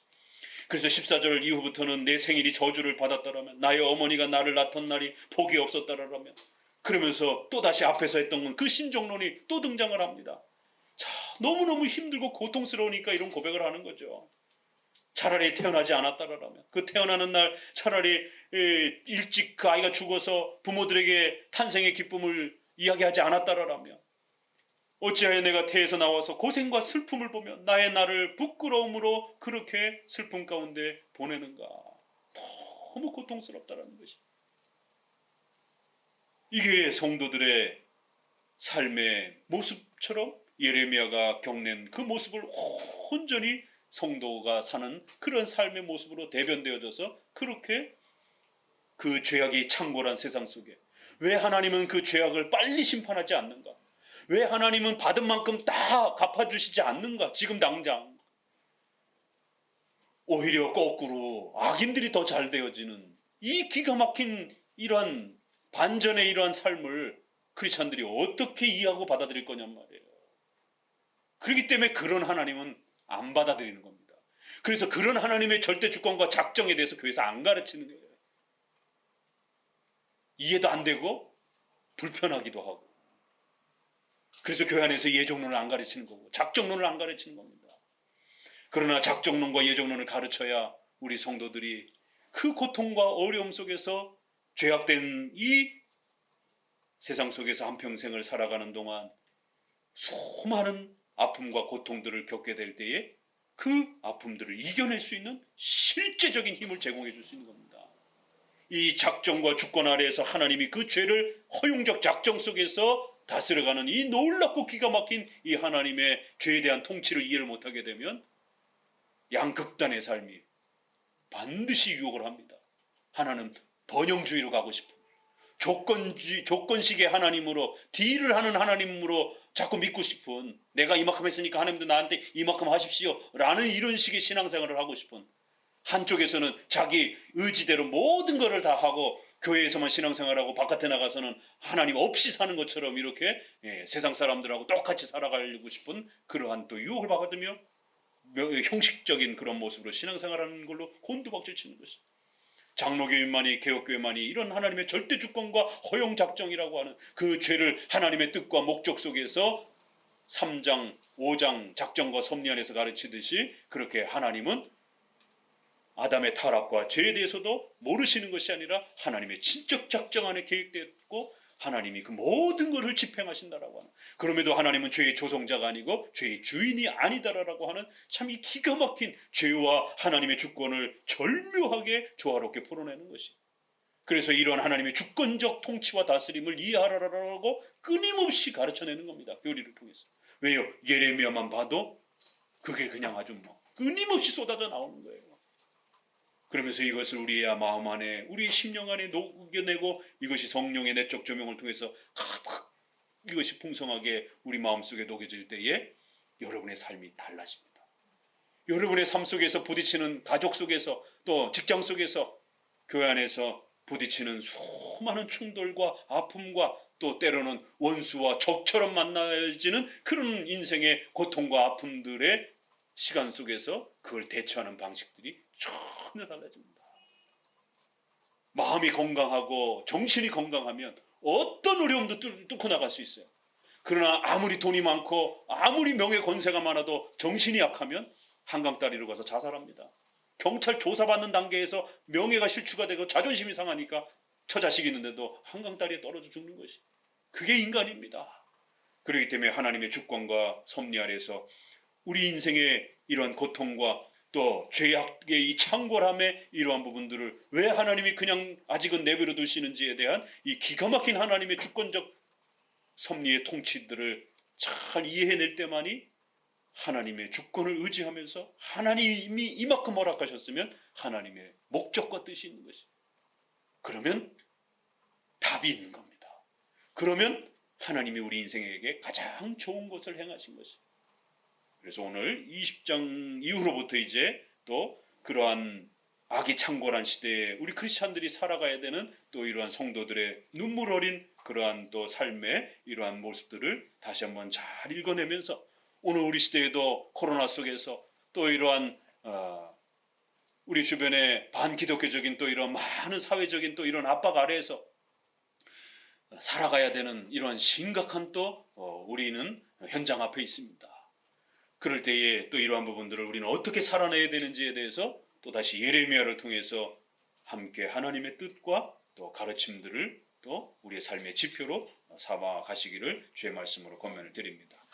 그래서 14절 이후부터는 내 생일이 저주를 받았다라면, 나의 어머니가 나를 낳던 날이 복이 없었다라면, 그러면서 또다시 앞에서 했던 그 신정론이 또 등장을 합니다. 자, 너무너무 힘들고 고통스러우니까 이런 고백을 하는 거죠. 차라리 태어나지 않았다라면, 그 태어나는 날 차라리 일찍 그 아이가 죽어서 부모들에게 탄생의 기쁨을 이야기하지 않았다라면, 어찌하여 내가 태에서 나와서 고생과 슬픔을 보며 나의 날을 부끄러움으로 그렇게 슬픔 가운데 보내는가. 너무 고통스럽다라는 것이. 이게 성도들의 삶의 모습처럼 예레미야가 겪는 그 모습을 온전히 성도가 사는 그런 삶의 모습으로 대변되어져서, 그렇게 그 죄악이 창궐한 세상 속에 왜 하나님은 그 죄악을 빨리 심판하지 않는가? 왜 하나님은 받은 만큼 다 갚아주시지 않는가? 지금 당장. 오히려 거꾸로 악인들이 더 잘 되어지는 이 기가 막힌 이러한 반전의 이러한 삶을 크리스찬들이 어떻게 이해하고 받아들일 거냔 말이에요. 그렇기 때문에 그런 하나님은 안 받아들이는 겁니다. 그래서 그런 하나님의 절대 주권과 작정에 대해서 교회에서 안 가르치는 거예요. 이해도 안 되고 불편하기도 하고. 그래서 교회 안에서 예정론을 안 가르치는 거고 작정론을 안 가르치는 겁니다. 그러나 작정론과 예정론을 가르쳐야 우리 성도들이 그 고통과 어려움 속에서 죄악된 이 세상 속에서 한평생을 살아가는 동안 수많은 아픔과 고통들을 겪게 될 때에 그 아픔들을 이겨낼 수 있는 실제적인 힘을 제공해 줄 수 있는 겁니다. 이 작정과 주권 아래에서 하나님이 그 죄를 허용적 작정 속에서 다스려가는 이 놀랍고 기가 막힌 이 하나님의 죄에 대한 통치를 이해를 못하게 되면 양극단의 삶이 반드시 유혹을 합니다. 하나는 번영주의로 가고 싶은, 조건식의 하나님으로, 딜을 하는 하나님으로 자꾸 믿고 싶은, 내가 이만큼 했으니까 하나님도 나한테 이만큼 하십시오 라는 이런 식의 신앙생활을 하고 싶은, 한쪽에서는 자기 의지대로 모든 것을 다 하고 교회에서만 신앙생활하고 바깥에 나가서는 하나님 없이 사는 것처럼 이렇게 세상 사람들하고 똑같이 살아가려고 싶은 그러한 또 유혹을 받으며 형식적인 그런 모습으로 신앙생활하는 걸로 곤두박질 치는 것이. 장로교인만이, 개혁교회만이 이런 하나님의 절대 주권과 허용 작정이라고 하는 그 죄를 하나님의 뜻과 목적 속에서 3장, 5장 작정과 섭리 안에서 가르치듯이 그렇게 하나님은 아담의 타락과 죄에 대해서도 모르시는 것이 아니라 하나님의 진적 작정 안에 계획되었고 하나님이 그 모든 것을 집행하신다라고 하는, 그럼에도 하나님은 죄의 조성자가 아니고 죄의 주인이 아니다라고 하는 참 이 기가 막힌 죄와 하나님의 주권을 절묘하게 조화롭게 풀어내는 것이. 그래서 이러한 하나님의 주권적 통치와 다스림을 이해하라라고 끊임없이 가르쳐내는 겁니다. 교리를 통해서. 왜요? 예레미야만 봐도 그게 그냥 아주 끊임없이 쏟아져 나오는 거예요. 그러면서 이것을 우리의 마음 안에, 우리의 심령 안에 녹여내고 이것이 성령의 내적 조명을 통해서 가득 이것이 풍성하게 우리 마음속에 녹여질 때에 여러분의 삶이 달라집니다. 여러분의 삶 속에서 부딪히는 가족 속에서 또 직장 속에서 교회 안에서 부딪히는 수많은 충돌과 아픔과 또 때로는 원수와 적처럼 만나지는 그런 인생의 고통과 아픔들의 시간 속에서 그걸 대처하는 방식들이 전혀 달라집니다. 마음이 건강하고 정신이 건강하면 어떤 어려움도 뚫고 나갈 수 있어요. 그러나 아무리 돈이 많고 아무리 명예 권세가 많아도 정신이 약하면 한강다리로 가서 자살합니다. 경찰 조사받는 단계에서 명예가 실추가 되고 자존심이 상하니까 처자식 있는데도 한강다리에 떨어져 죽는 것이, 그게 인간입니다. 그렇기 때문에 하나님의 주권과 섭리 아래서 우리 인생의 이러한 고통과 또 죄악의 이 창궐함의 이러한 부분들을 왜 하나님이 그냥 아직은 내버려 두시는지에 대한 이 기가 막힌 하나님의 주권적 섭리의 통치들을 잘 이해해낼 때만이 하나님의 주권을 의지하면서 하나님이 이만큼 허락하셨으면 하나님의 목적과 뜻이 있는 것이, 그러면 답이 있는 겁니다. 그러면 하나님이 우리 인생에게 가장 좋은 것을 행하신 것이. 그래서 오늘 20장 이후로부터 이제 또 그러한 악이 창궐한 시대에 우리 크리스찬들이 살아가야 되는 또 이러한 성도들의 눈물 어린 그러한 또 삶의 이러한 모습들을 다시 한번 잘 읽어내면서 오늘 우리 시대에도 코로나 속에서 또 이러한 우리 주변의 반기독교적인 또 이런 많은 사회적인 또 이런 압박 아래에서 살아가야 되는 이러한 심각한 또 우리는 현장 앞에 있습니다. 그럴 때에 또 이러한 부분들을 우리는 어떻게 살아내야 되는지에 대해서 또 다시 예레미야를 통해서 함께 하나님의 뜻과 또 가르침들을 또 우리의 삶의 지표로 삼아 가시기를 주의 말씀으로 권면을 드립니다.